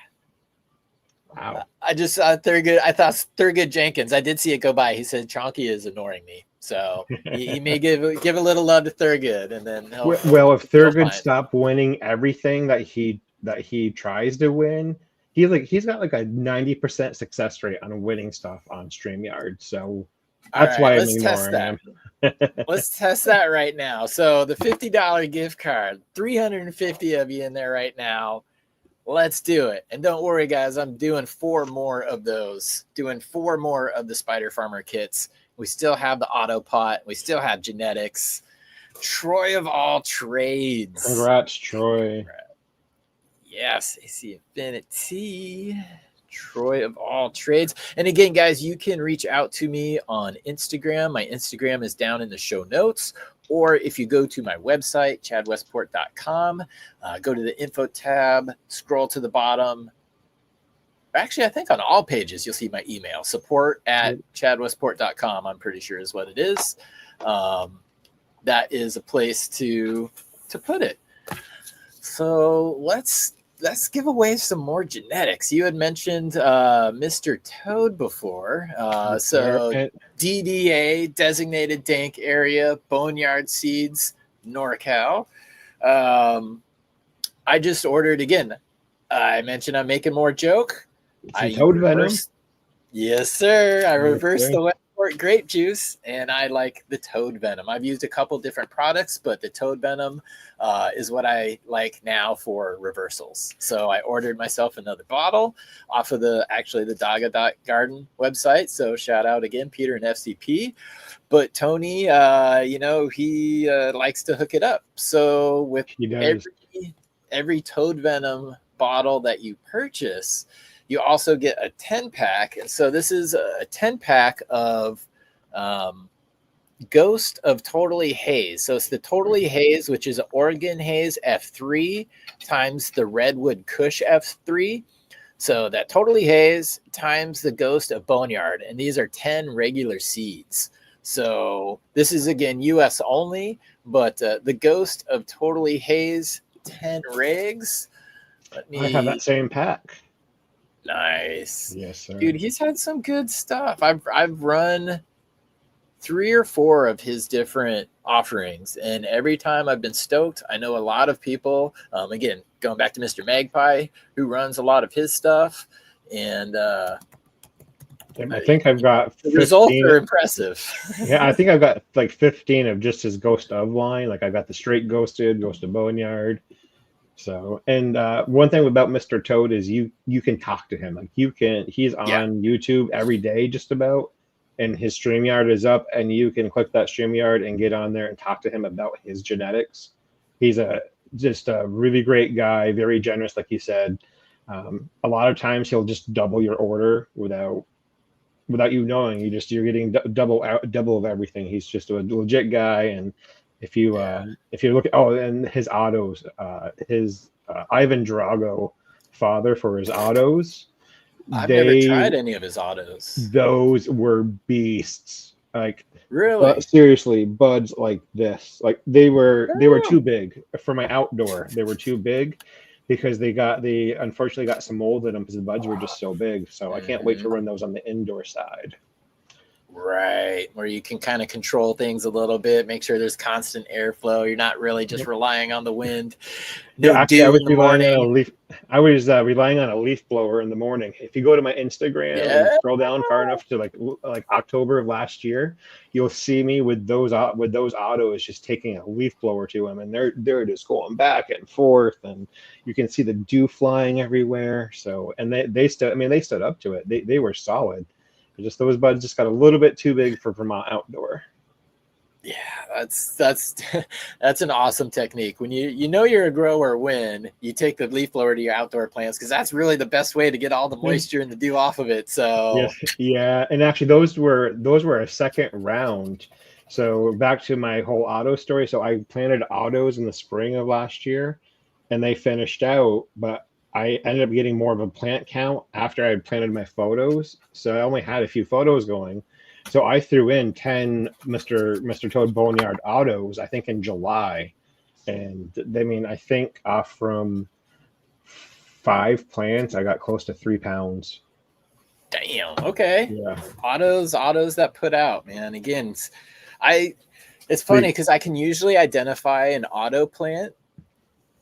Wow. I just saw Thurgood. I thought Thurgood Jenkins. I did see it go by. He said Chonky is ignoring me, so he may give a little love to Thurgood, and then well, if Thurgood stopped winning everything that he tries to win, he's got like a 90% success rate on winning stuff on StreamYard. So that's why I'm ignoring him. Let's test that right now. So the $50 gift card, 350 of you in there right now. Let's do it. And don't worry, guys, I'm doing 4 more of those. Doing 4 more of the Spider Farmer kits. We still have the AutoPot. We still have genetics. Troy of all trades. Congrats, Troy. Yes, AC Infinity. Troy of all trades. And again, guys, you can reach out to me on Instagram. My Instagram is down in the show notes. Or if you go to my website, chadwestport.com, go to the info tab, scroll to the bottom. Actually, I think on all pages, you'll see my email, support@chadwestport.com, I'm pretty sure is what it is. That is a place to put it. So let's give away some more genetics. You had mentioned Mr. Toad before. So DDA, designated dank area, Boneyard seeds, NorCal. I just ordered again. I mentioned I'm making more joke. Toad venom. Yes, sir. I reversed the Westport grape juice, and I like the toad venom. I've used a couple different products, but the toad venom is what I like now for reversals. So I ordered myself another bottle off of the Daga.garden website. So shout out again, Peter and FCP. But Tony, he likes to hook it up. So with every toad venom bottle that you purchase, you also get a 10-pack. And so this is a 10-pack of Ghost of Totally Haze. So it's the Totally Haze, which is Oregon Haze F3 times the Redwood Kush F3. So that Totally Haze times the Ghost of Boneyard. And these are 10 regular seeds. So this is, again, U.S. only, but the Ghost of Totally Haze, 10 regs. I have that same pack. Nice. Yes, sir. Dude, he's had some good stuff. I've run 3 or 4 of his different offerings, and every time I've been stoked. I know a lot of people, again, going back to Mr. Magpie, who runs a lot of his stuff, and I think I've got 15. The results are impressive. Yeah, I think I've got like 15 of just his Ghost of line. Like I got the straight Ghosted, Ghost of Boneyard. So, and one thing about Mr. Toad is you can talk to him. Like he's on YouTube every day just about, and his StreamYard is up, and you can click that StreamYard and get on there and talk to him about his genetics. He's just a really great guy, very generous, like you said. A lot of times he'll just double your order without you knowing. You're getting double of everything. He's just a legit guy. And if you look at and his autos, his Ivan Drago father for his autos, I've never tried any of his autos. Those were beasts. Like really, seriously, buds like this. Like they were too big for my outdoor. They were too big because they unfortunately got some mold in them because the buds were just so big. So I can't wait to run those on the indoor side. Right, where you can kind of control things a little bit, make sure there's constant airflow. You're not really just relying on the wind. Yeah, No actually, I dew was in the relying on a morning. leaf. I was relying on a leaf blower in the morning. If you go to my Instagram and Yeah. scroll down far enough to like October of last year, you'll see me with those autos just taking a leaf blower to them, and they're just going back and forth, and you can see the dew flying everywhere. So, and they stood. I mean, they stood up to it. They were solid. Just those buds just got a little bit too big for Vermont outdoor. Yeah, that's that's an awesome technique. When you know you're a grower when you take the leaf blower to your outdoor plants, because that's really the best way to get all the moisture and the dew off of it. So Yes, yeah, and actually those were a second round. So back to my whole auto story. So I planted autos in the spring of last year, and they finished out, but I ended up getting more of a plant count after I had planted my photos. So I only had a few photos going. So I threw in 10 Mr. Toad Boneyard autos, I think in July. And I mean, I think from 5 plants, I got close to 3 pounds. damn, okay. Yeah. Autos that put out, man. Again, it's funny because I can usually identify an auto plant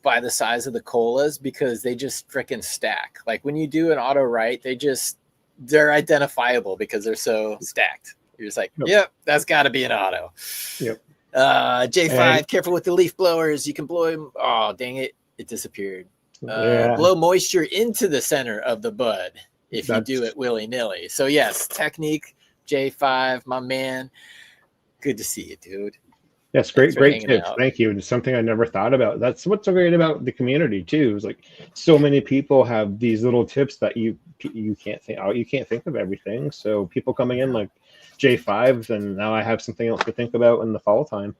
by the size of the colas because they just freaking stack. Like when you do an auto right, they're identifiable because they're so stacked. You're just like, yep, that's got to be an auto. Yep. J5, careful with the leaf blowers. You can blow him. Oh, dang it. It disappeared. Blow moisture into the center of the bud if you do it willy-nilly. So yes, technique, J5, my man. Good to see you, dude. Yes, great tips. Thank you. It's something I never thought about. That's what's so great about the community too. Is like so many people have these little tips that you can't think. Oh, you can't think of everything. So people coming in like J5s, and now I have something else to think about in the fall time.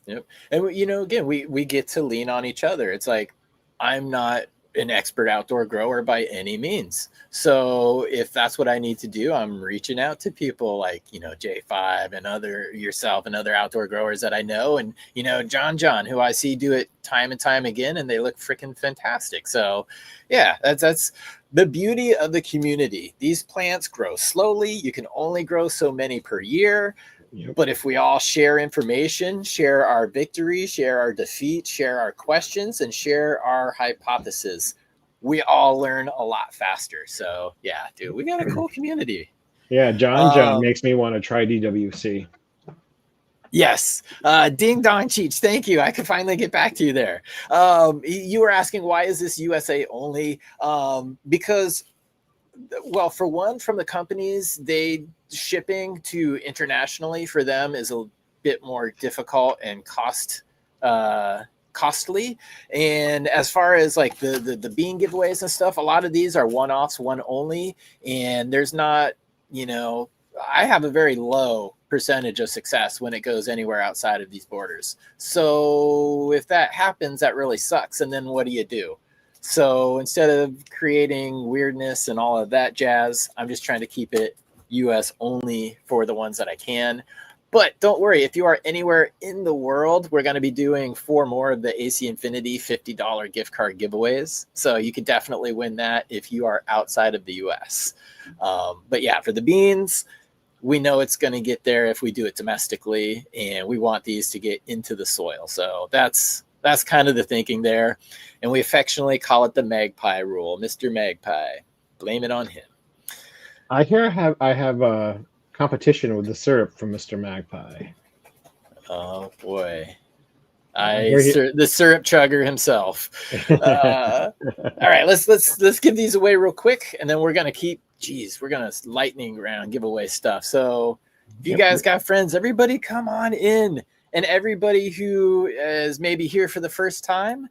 Yep. And again, we get to lean on each other. It's like I'm not an expert outdoor grower by any means. So if that's what I need to do, I'm reaching out to people like, J5 and yourself and other outdoor growers that I know. And, John, who I see do it time and time again, and they look freaking fantastic. So yeah, that's the beauty of the community. These plants grow slowly. You can only grow so many per year. Yep. But if we all share information, share our victory, share our defeat, share our questions, and share our hypothesis, we all learn a lot faster. So yeah, dude, we got a cool community. Yeah, John makes me want to try DWC. Yes. Ding dong Cheech. Thank you. I could finally get back to you there. You were asking, why is this USA only? Because, well, for one, from the companies, shipping to internationally for them is a bit more difficult and costly. And as far as like the bean giveaways and stuff, a lot of these are one-offs, one only. And there's not, I have a very low percentage of success when it goes anywhere outside of these borders. So if that happens, that really sucks. And then what do you do? So instead of creating weirdness and all of that jazz, I'm just trying to keep it US only for the ones that I can. But don't worry, if you are anywhere in the world, we're going to be doing 4 more of the AC Infinity $50 gift card giveaways. So you could definitely win that if you are outside of the US. But yeah, for the beans, we know it's going to get there if we do it domestically, and we want these to get into the soil. So that's kind of the thinking there. And we affectionately call it the Magpie rule. Mr. Magpie, blame it on him. I hear I have a competition with the syrup from Mr. Magpie. Oh boy. The syrup chugger himself. All right, let's give these away real quick, and then we're gonna we're gonna lightning round giveaway stuff. So if you guys got friends, everybody come on in. And everybody who is maybe here for the first time,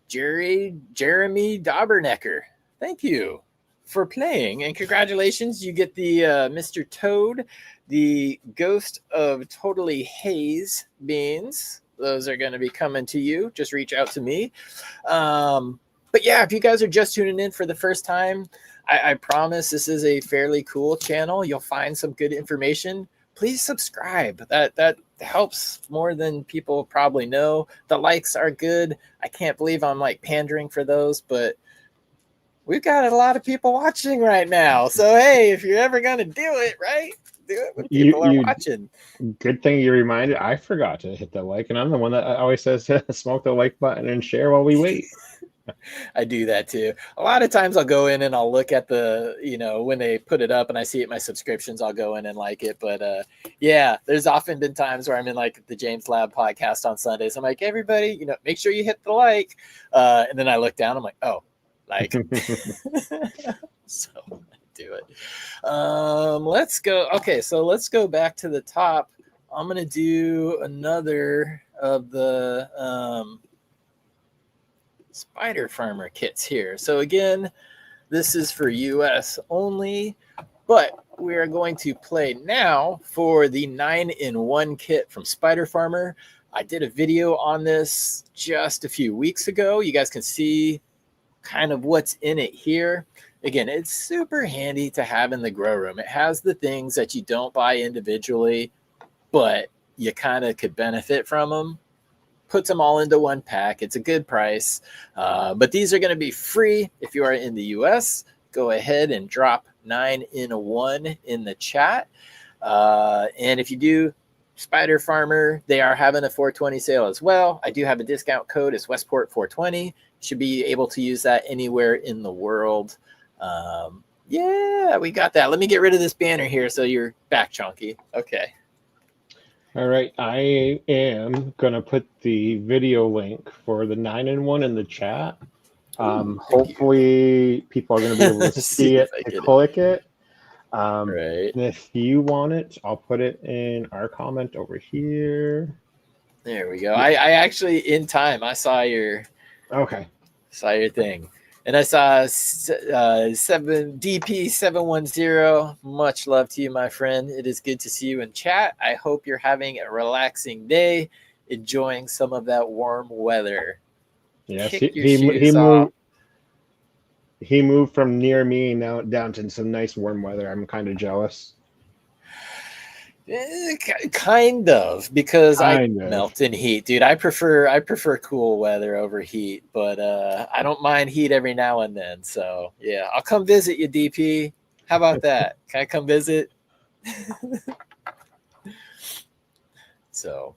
Jeremy Daubernecker, thank you for playing. And congratulations, you get the Mr. Toad, the Ghost of Totally Haze beans. Those are going to be coming to you. Just reach out to me. But yeah, if you guys are just tuning in for the first time, I promise this is a fairly cool channel. You'll find some good information. Please subscribe. That helps more than people probably know. The likes are good. I can't believe I'm like pandering for those, but we've got a lot of people watching right now. So hey, if you're ever gonna do it, right? Do it when You people are you watching. good thing you reminded. I forgot to hit the like, and I'm the one that always says smoke the like button and share while we wait. I do that too. A lot of times I'll go in and I'll look at the, when they put it up and I see it, my subscriptions, I'll go in and like it. But yeah, there's often been times where I'm in like the James Lab podcast on Sundays. I'm like, everybody, make sure you hit the like. And then I look down, I'm like, oh, like, so I do it. Let's go. Okay. So let's go back to the top. I'm going to do another of the, Spider Farmer kits here. So again, this is for US only, but we are going to play now for the 9-in-1 kit from Spider Farmer. I did a video on this just a few weeks ago. You guys can see kind of what's in it here. Again, it's super handy to have in the grow room. It has the things that you don't buy individually, but you kind of could benefit from them. Puts them all into one pack. It's a good price, but these are going to be free. If you are in the US, go ahead and drop 9-in-1 in the chat. And if you do Spider Farmer, they are having a 420 sale as well. I do have a discount code. It's Westport 420. Should be able to use that anywhere in the world. Yeah, we got that. Let me get rid of this banner here so you're back, Chunky. Okay. All right, I am gonna put the video link for the 9-in-1 in the chat. Hopefully, people are gonna be able to see it and click it. Right. If you want it, I'll put it in our comment over here. There we go. I actually, in time, I saw your thing. And I saw DP710. Much love to you, my friend. It is good to see you in chat. I hope you're having a relaxing day, enjoying some of that warm weather. Yes, he moved from near me now down to some nice warm weather. I'm kind of jealous. Kind of, because I melt in heat, dude. I prefer cool weather over heat, but I don't mind heat every now and then. So yeah, I'll come visit you, DP. How about that? Can I come visit? So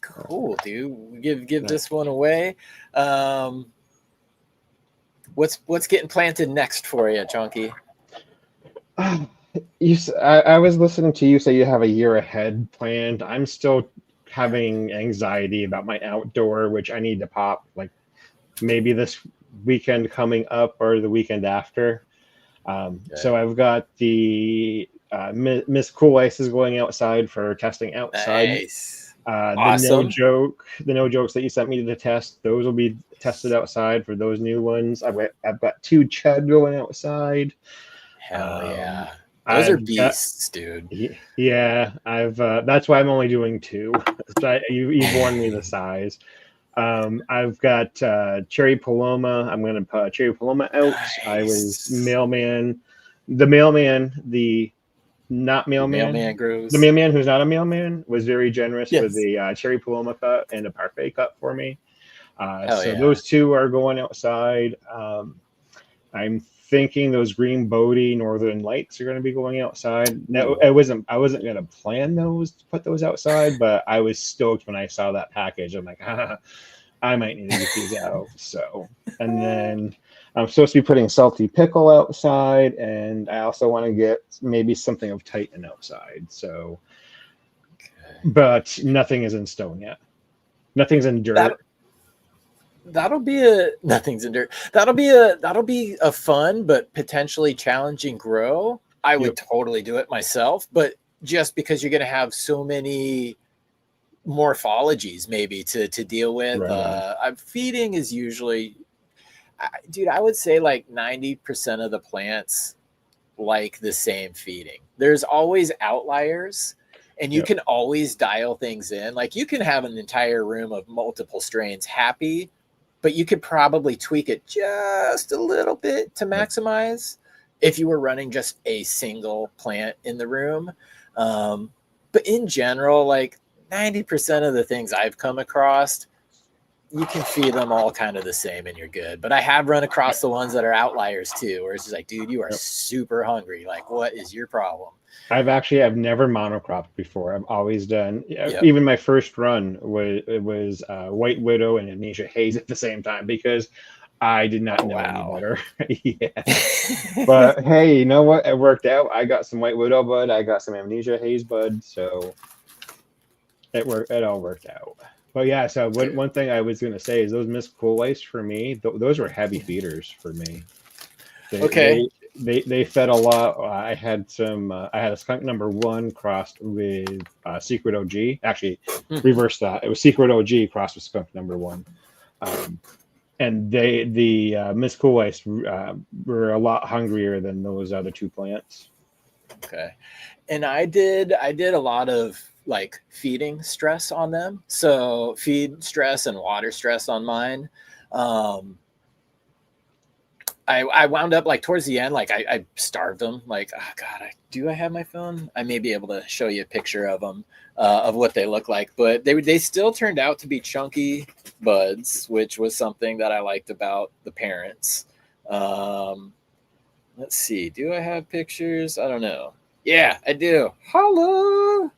cool, dude. Give this one away. What's getting planted next for you, Chunky? I was listening to you say you have a year ahead planned. I'm still having anxiety about my outdoor, which I need to pop like maybe this weekend coming up or the weekend after. So I've got the Miss Cool Ice is going outside for testing outside. Nice. Awesome. The no jokes that you sent me to test, those will be tested outside for those new ones. I've got 2 Chud going outside. Hell yeah. Those are beasts, dude. Yeah, that's why I'm only doing 2. So you've warned me the size. I've got Cherry Paloma. I'm going to put Cherry Paloma out. Nice. I was mailman, the mailman who's not a mailman was very generous with the Cherry Paloma cut and a parfait cut for me. Those 2 are going outside. I'm thinking those green Bodie Northern Lights are going to be going outside. No, I wasn't going to plan to put those outside, but I was stoked when I saw that package. I'm like, I might need to get these out. So, and then I'm supposed to be putting Salty Pickle outside, and I also want to get maybe something of Titan outside. So, but nothing is in stone yet. Nothing's in dirt. That'll be a fun but potentially challenging grow. I would totally do it myself, but just because you're going to have so many morphologies maybe to deal with. Right. Feeding is usually, dude, I would say like 90% of the plants like the same feeding. There's always outliers. And you can always dial things in. Like you can have an entire room of multiple strains happy, but you could probably tweak it just a little bit to maximize if you were running just a single plant in the room. But in general, like 90% of the things I've come across, you can feed them all kind of the same and you're good. But I have run across the ones that are outliers too, where it's just like, dude, you are super hungry. Like, what is your problem? I've never monocropped before. I've always done, Yep. even my first run was White Widow and Amnesia Haze at the same time because I did not know any better. Yeah. But hey, you know what? It worked out. I got some White Widow bud. I got some Amnesia Haze bud. So it all worked out. But yeah, so one thing I was going to say is those Miss Cool Ice for me, those were heavy feeders for me. They fed a lot. I had a skunk number 1 crossed with Secret OG. Actually, reverse that. It was Secret OG crossed with skunk number 1. And the Miss Cool Ice were a lot hungrier than those other 2 plants. Okay. And I did a lot of like feeding stress on them. So feed stress and water stress on mine. I wound up like towards the end, like I starved them. Like, oh God, do I have my phone? I may be able to show you a picture of them, of what they look like. But they still turned out to be chunky buds, which was something that I liked about the parents. Let's see. Do I have pictures? I don't know. Yeah, I do. Hello.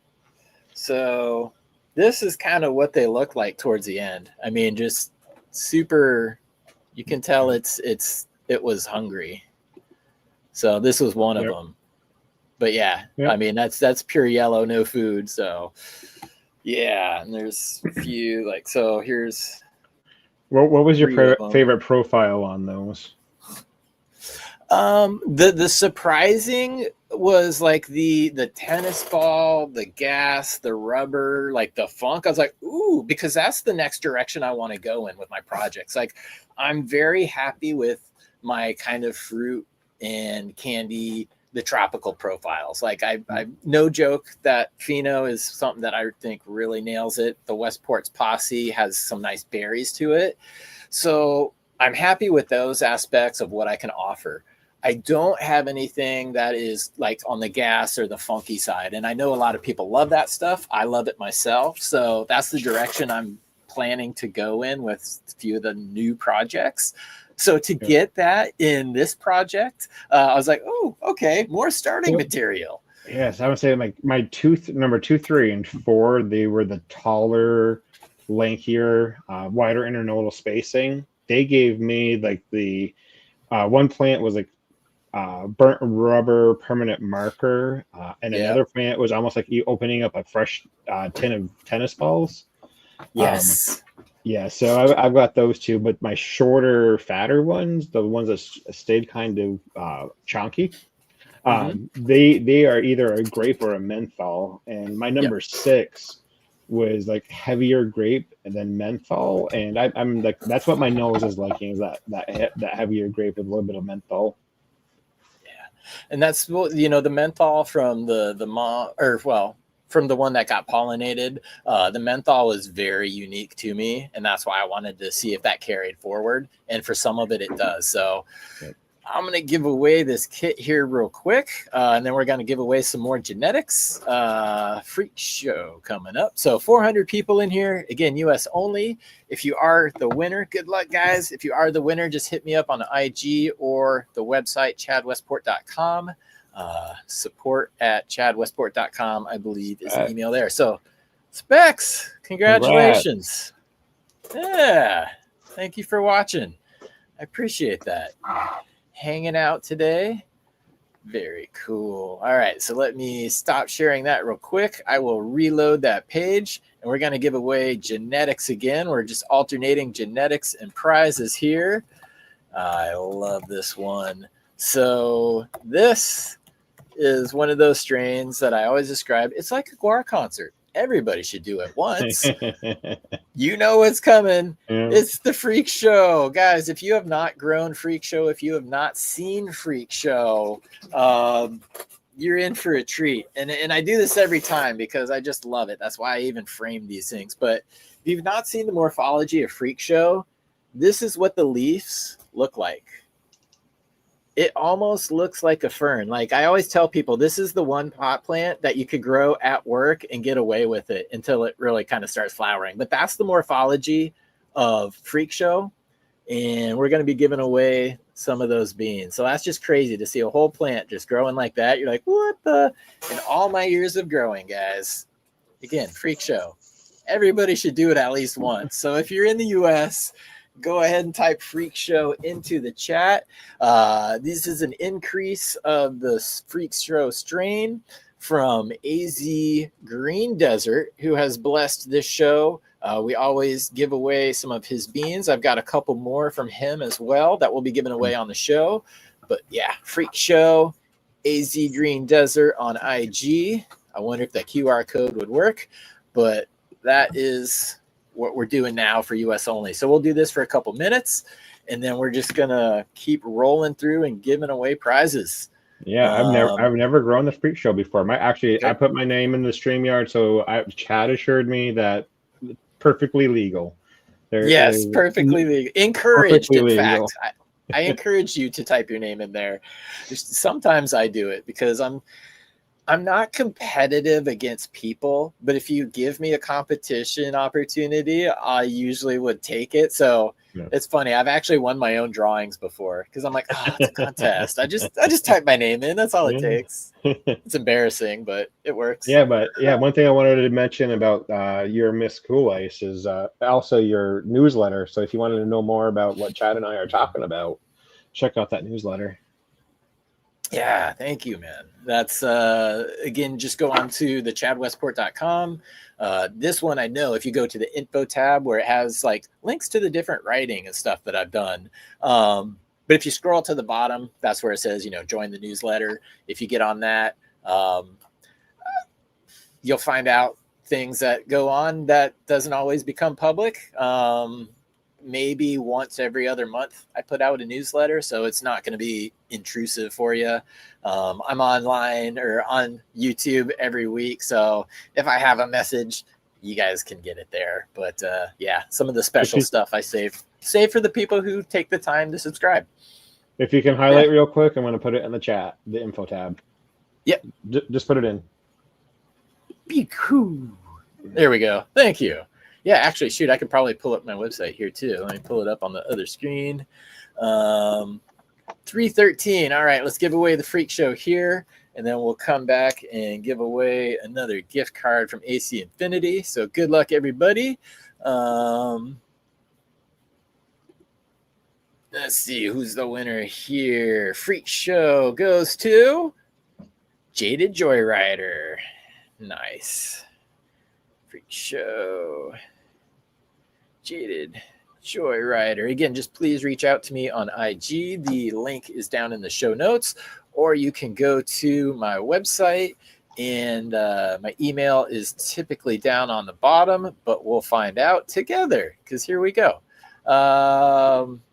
So this is kind of what they look like towards the end. I mean, just super. You can tell it was hungry. So this was one of them. But yeah, I mean, that's pure yellow, no food. So yeah, and there's a few like, so here's. What was your favorite profile on those? The surprising was like the tennis ball, the gas, the rubber, like the funk. I was like, ooh, because that's the next direction I want to go in with my projects. Like, I'm very happy with my kind of fruit and candy, the tropical profiles. Like I no joke that Pheno is something that I think really nails it. The Westport's Posse has some nice berries to it. So I'm happy with those aspects of what I can offer. I don't have anything that is like on the gas or the funky side. And I know a lot of people love that stuff. I love it myself. So that's the direction I'm planning to go in with a few of the new projects. So to get that in this project, I was like, oh, okay, more starting material. Yes, I would say my number 2, 3, and 4, they were the taller, lankier, wider internodal spacing. They gave me like the one plant was like burnt rubber permanent marker, and another plant was almost like you opening up a fresh tin of tennis balls. Yes. Yeah, so I've got those 2, but my shorter, fatter ones, the ones that stayed kind of chunky, they are either a grape or a menthol. And my number 6 was like heavier grape and then menthol. And I'm like, that's what my nose is liking, is that heavier grape with a little bit of menthol. Yeah, and that's, the menthol from from the one that got pollinated, the menthol was very unique to me. And that's why I wanted to see if that carried forward. And for some of it, it does. So I'm going to give away this kit here real quick. And then we're going to give away some more genetics. Freakshow coming up. So 400 people in here. Again, US only. If you are the winner, good luck, guys. If you are the winner, just hit me up on the IG or the website, chadwestport.com. Support at chadwestport.com, I believe, is the email there. So Specs, congratulations. Yeah, thank you for watching. I appreciate that. Hanging out today. Very cool. All right, so let me stop sharing that real quick. I will reload that page, and we're going to give away genetics again. We're just alternating genetics and prizes here. I love this one. So this is one of those strains that I always describe. It's like a guar concert. Everybody should do it once. You know what's coming. Yeah. It's the Freakshow. Guys, if you have not grown Freakshow, if you have not seen Freakshow, you're in for a treat. And I do this every time because I just love it. That's why I even frame these things. But if you've not seen the morphology of Freakshow, this is what the leaves look like. It almost looks like a fern. Like I always tell people, this is the one pot plant that you could grow at work and get away with it until it really kind of starts flowering. But that's the morphology of Freakshow, and we're going to be giving away some of those beans. So that's just crazy to see a whole plant just growing like that. You're like, what the? In all my years of growing, guys, again, Freakshow. Everybody should do it at least once. So if you're in the US, go ahead and type Freakshow into the chat. This is an increase of the Freakshow strain from AZ Green Desert, who has blessed this show. We always give away some of his beans. I've got a couple more from him as well that we'll be giving away on the show. But yeah, Freakshow, AZ Green Desert on IG. I wonder if that QR code would work, but that is what we're doing now for US only. So we'll do this for a couple minutes, and then we're just gonna keep rolling through and giving away prizes. Yeah, I've never grown the Freakshow before. I put my name in the StreamYard, so Chad assured me that perfectly legal. Yes, perfectly legal. Encouraged, perfectly in legal. fact. I encourage you to type your name in there. Sometimes I do it because I'm not competitive against people, but if you give me a competition opportunity, I usually would take it. So it's funny. I've actually won my own drawings before because I'm like, oh, it's a contest. I just type my name in. That's all it takes. It's embarrassing, but it works. Yeah, but one thing I wanted to mention about your Miss Cool Ice is also your newsletter. So if you wanted to know more about what Chad and I are talking about, check out that newsletter. Yeah, thank you, man. That's again, just go on to the chadwestport.com. This one, I know if you go to the info tab where it has like links to the different writing and stuff that I've done. But if you scroll to the bottom, that's where it says, join the newsletter. If you get on that, you'll find out things that go on that doesn't always become public. Maybe once every other month I put out a newsletter, so it's not going to be intrusive for you. I'm online or on YouTube every week, so if I have a message, you guys can get it there. But yeah, some of the special stuff I save for the people who take the time to subscribe. If you can highlight real quick, I'm going to put it in the chat, the info tab. Yep. Just put it in. Be cool. There we go. Thank you. Yeah, actually, shoot, I could probably pull up my website here too. Let me pull it up on the other screen. 313. All right, let's give away the Freakshow here, and then we'll come back and give away another gift card from AC Infinity. So good luck, everybody. Let's see who's the winner here. Freakshow goes to Jaded Joyrider. Nice. Freakshow. Jaded Joyrider. Again, just please reach out to me on IG. The link is down in the show notes, or you can go to my website, and my email is typically down on the bottom, but we'll find out together because here we go.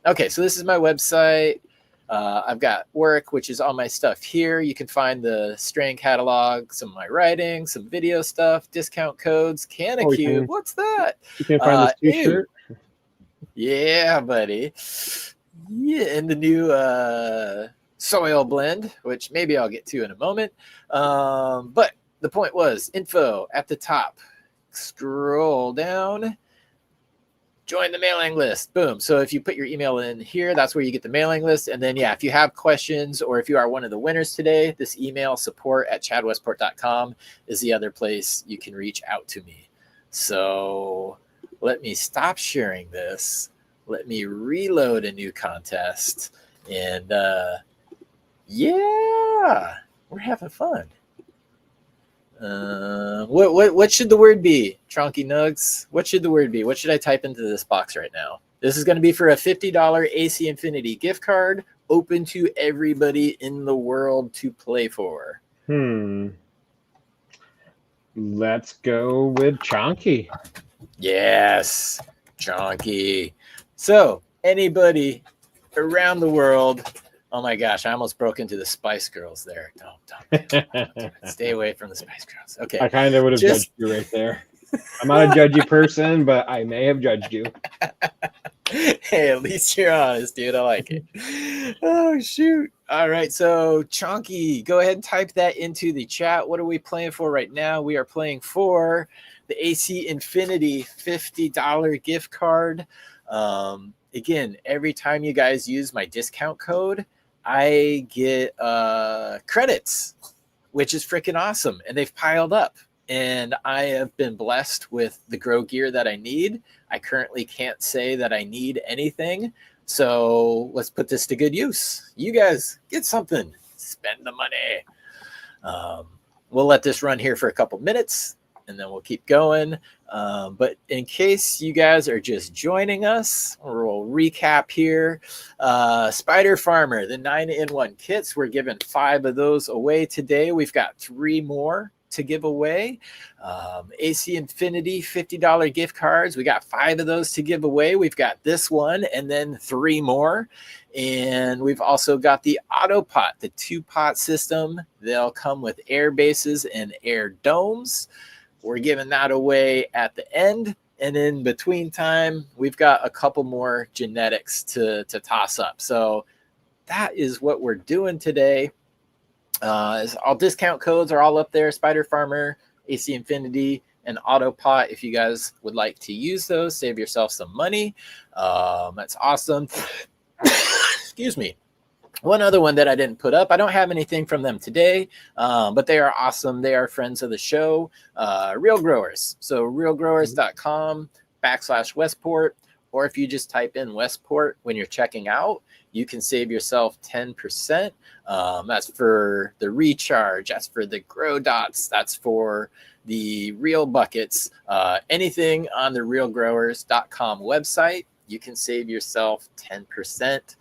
Okay, so this is my website. I've got work, which is all my stuff here. You can find the strain catalog, some of my writing, some video stuff, discount codes, Canacube. What's that? You can find this t-shirt. Yeah, buddy. Yeah, and the new soil blend, which maybe I'll get to in a moment. But the point was info at the top. Scroll down. Join the mailing list. Boom. So if you put your email in here, that's where you get the mailing list. And then, yeah, if you have questions or if you are one of the winners today, this email support@chadwestport.com is the other place you can reach out to me. So let me stop sharing this. Let me reload a new contest. And yeah, we're having fun. What should the word be, Tronky Nugs? What should the word be? What should I type into this box right now? This is going to be for a $50 AC Infinity gift card, open to everybody in the world to play for. Let's go with Chonky. Yes, Chonky. So anybody around the world. Oh my gosh, I almost broke into the Spice Girls there. Don't. Stay away from the Spice Girls. Okay. I kind of would have judged you right there. I'm not a judgy person, but I may have judged you. Hey, at least you're honest, dude. I like it. Oh, shoot. All right. So, Chonky, go ahead and type that into the chat. What are we playing for right now? We are playing for the AC Infinity $50 gift card. Again, every time you guys use my discount code, I get credits, which is freaking awesome. And they've piled up. And I have been blessed with the grow gear that I need. I currently can't say that I need anything. So let's put this to good use. You guys get something. Spend the money. We'll let this run here for a couple minutes, and then we'll keep going. But in case you guys are just joining us, we'll recap here. Spider Farmer, the 9-in-1 kits, we're giving 5 of those away today. We've got 3 more to give away. AC Infinity $50 gift cards. We got 5 of those to give away. We've got this one and then 3 more. And we've also got the AutoPot, the 2-pot system. They'll come with air bases and air domes. We're giving that away at the end. And in between time, we've got a couple more genetics to toss up. So that is what we're doing today. All discount codes are all up there. Spider Farmer, AC Infinity, and AutoPot. If you guys would like to use those, save yourself some money. That's awesome. Excuse me. One other one that I didn't put up. I don't have anything from them today, but they are awesome. They are friends of the show. Real Growers. So realgrowers.com/Westport. Or if you just type in Westport when you're checking out, you can save yourself 10%. That's for the recharge. That's for the grow dots. That's for the real buckets. Anything on the realgrowers.com website, you can save yourself 10%.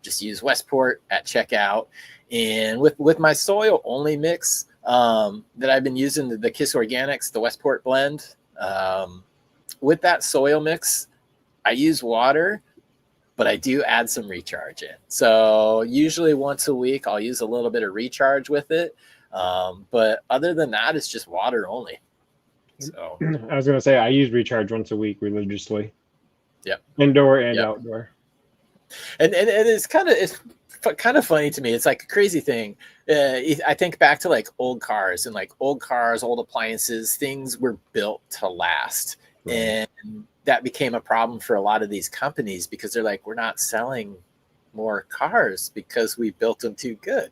Just use Westport at checkout. And with my soil only mix that I've been using, the KIS Organics, the Westport Blend, with that soil mix, I use water, but I do add some recharge in. So usually once a week, I'll use a little bit of recharge with it. But other than that, it's just water only. So I was going to say, I use recharge once a week religiously. Yep. Indoor and outdoor. And it's kind of funny to me. It's like a crazy thing. I think back to like old cars, old appliances. Things were built to last. Right. And that became a problem for a lot of these companies because they're like, we're not selling more cars because we built them too good.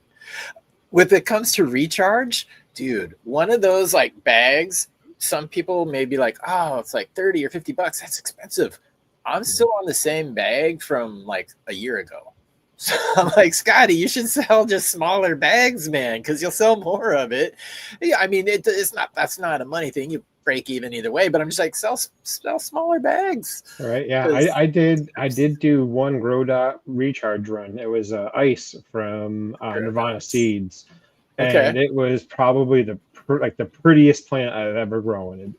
When it comes to recharge, dude, one of those like bags, some people may be like, oh, it's like 30 or 50 bucks. That's expensive. I'm still on the same bag from like a year ago. So I'm like, Scotty, you should sell just smaller bags, man, because you'll sell more of it. Yeah, I mean, that's not a money thing. You break even either way, but I'm just like, sell smaller bags. All right. Yeah, I did do one grow dot recharge run. It was ice from Nirvana Seeds, and it was probably the prettiest plant I've ever grown.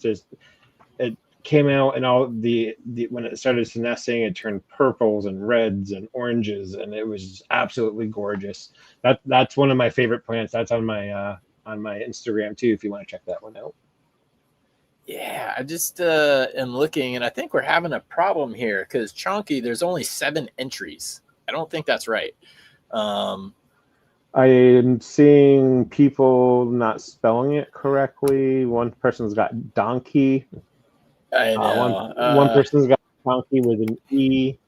It came out, and all the when it started senescing, it turned purples and reds and oranges, and it was absolutely gorgeous. That's one of my favorite plants. That's on my Instagram too, if you want to check that one out. Yeah, I just am looking, and I think we're having a problem here because Chonky, there's only 7 entries. I don't think that's right. I am seeing people not spelling it correctly. One person's got donkey. I know. One person's got donkey with an E.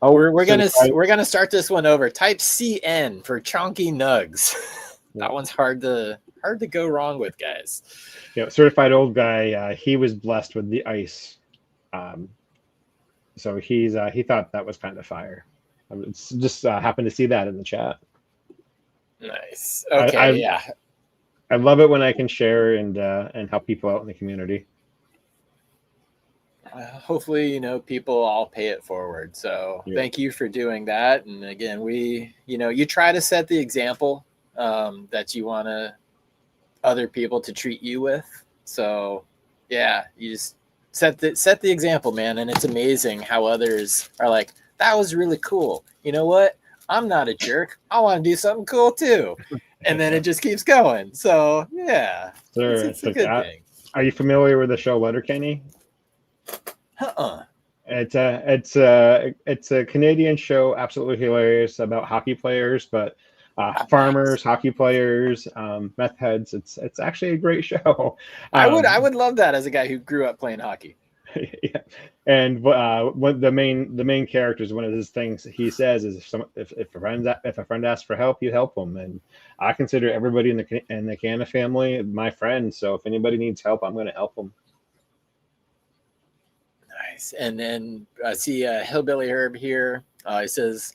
Oh, we're gonna start this one over. Type CN for Chonky Nugs. That one's hard to go wrong with, guys. Yeah, certified old guy. He was blessed with the ice, so he thought that was kind of fire. It's just happened to see that in the chat. Nice. Okay. I love it when I can share and help people out in the community. Hopefully, people all pay it forward. So Thank you for doing that. And again, you try to set the example that you want other people to treat you with. So you just set the example, man. And it's amazing how others are like, that was really cool. You know what? I'm not a jerk. I want to do something cool too. And then it just keeps going. So it's a good thing. Are you familiar with the show Letterkenny? It's a Canadian show, absolutely hilarious, about hockey players, but farmers, hockey players, meth heads. It's actually a great show. I would love that as a guy who grew up playing hockey. Yeah, And what the main character is, one of his things he says is if a friend asks for help, you help them. And I consider everybody in the Canna family my friend. So if anybody needs help, I'm going to help them. Nice. And then I see Hillbilly Herb here. He says,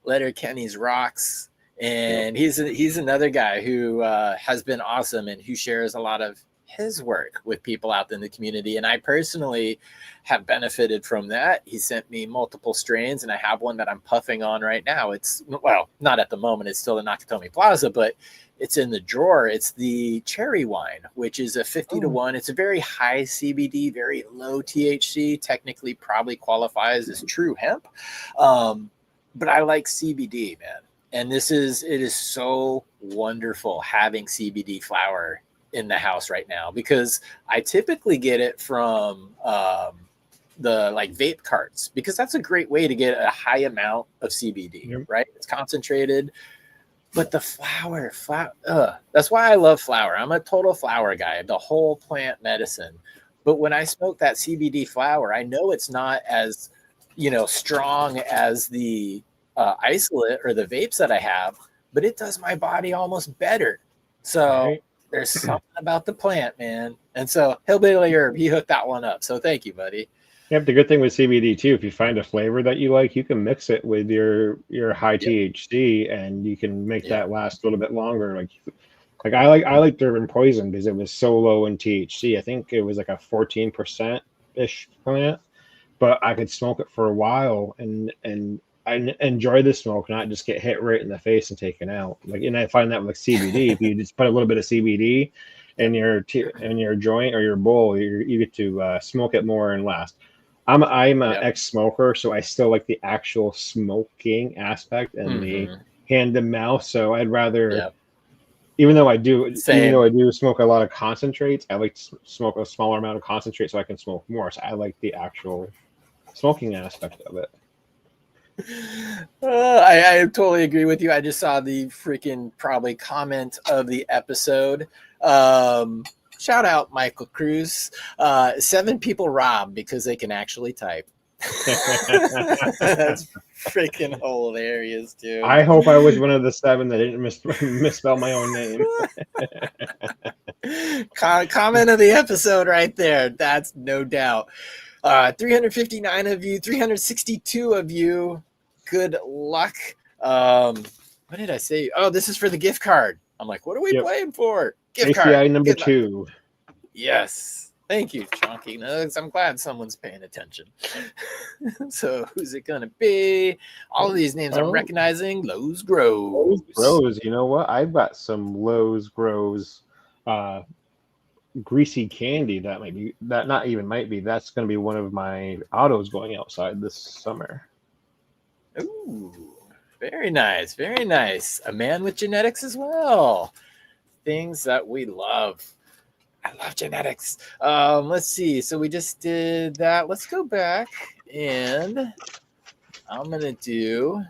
"Letter Kenny's rocks," and he's another guy who has been awesome and who shares a lot of his work with people out in the community. And I personally have benefited from that. He sent me multiple strains, and I have one that I'm puffing on right now. It's, well, not at the moment. It's still the Nakatomi Plaza, but it's in the drawer. It's the cherry wine, which is a 50-1. It's a very high CBD, very low THC, technically probably qualifies as true hemp. But I like CBD, man. And it is so wonderful having CBD flower in the house right now, because I typically get it from the like vape carts, because that's a great way to get a high amount of CBD, right? It's concentrated. But the flower, that's why I love flower. I'm a total flower guy, the whole plant medicine. But when I smoke that CBD flower, I know it's not as, strong as the isolate or the vapes that I have, but it does my body almost better. So there's something about the plant, man. And so Hillbilly Herb, he hooked that one up. So thank you, buddy. Yep, the good thing with CBD too, if you find a flavor that you like, you can mix it with your high THC, and you can make that last a little bit longer. Like I like Durban Poison because it was so low in THC. I think it was like a 14% ish plant, but I could smoke it for a while and I enjoy the smoke, not just get hit right in the face and taken out. And I find that with CBD, if you just put a little bit of CBD in your joint or your bowl, you get to smoke it more and last. I'm an ex-smoker, so I still like the actual smoking aspect and the hand to mouth. So I'd rather, even though I do smoke a lot of concentrates, I like to smoke a smaller amount of concentrate so I can smoke more. So I like the actual smoking aspect of it. I totally agree with you. I just saw the freaking probably comment of the episode. Shout out Michael Cruz. 7 people robbed because they can actually type. That's freaking hilarious, dude. I hope I was one of the 7 that didn't misspell my own name. Comment of the episode right there. That's no doubt. 359 of you, 362 of you. Good luck. What did I say? Oh, this is for the gift card. I'm like, what are we playing for? Gift ACI card. number 2. Yes. Thank you, Chunky Nugs. I'm glad someone's paying attention. So who's it going to be? All of these names I'm recognizing. Lowe's Grows. Lowe's Grows. You know what? I've got some Lowe's Grows greasy candy that's going to be one of my autos going outside this summer. Ooh, very nice. Very nice. A man with genetics as well. Things that we love. I love genetics. Let's see. So we just did that. Let's go back and I'm going to do.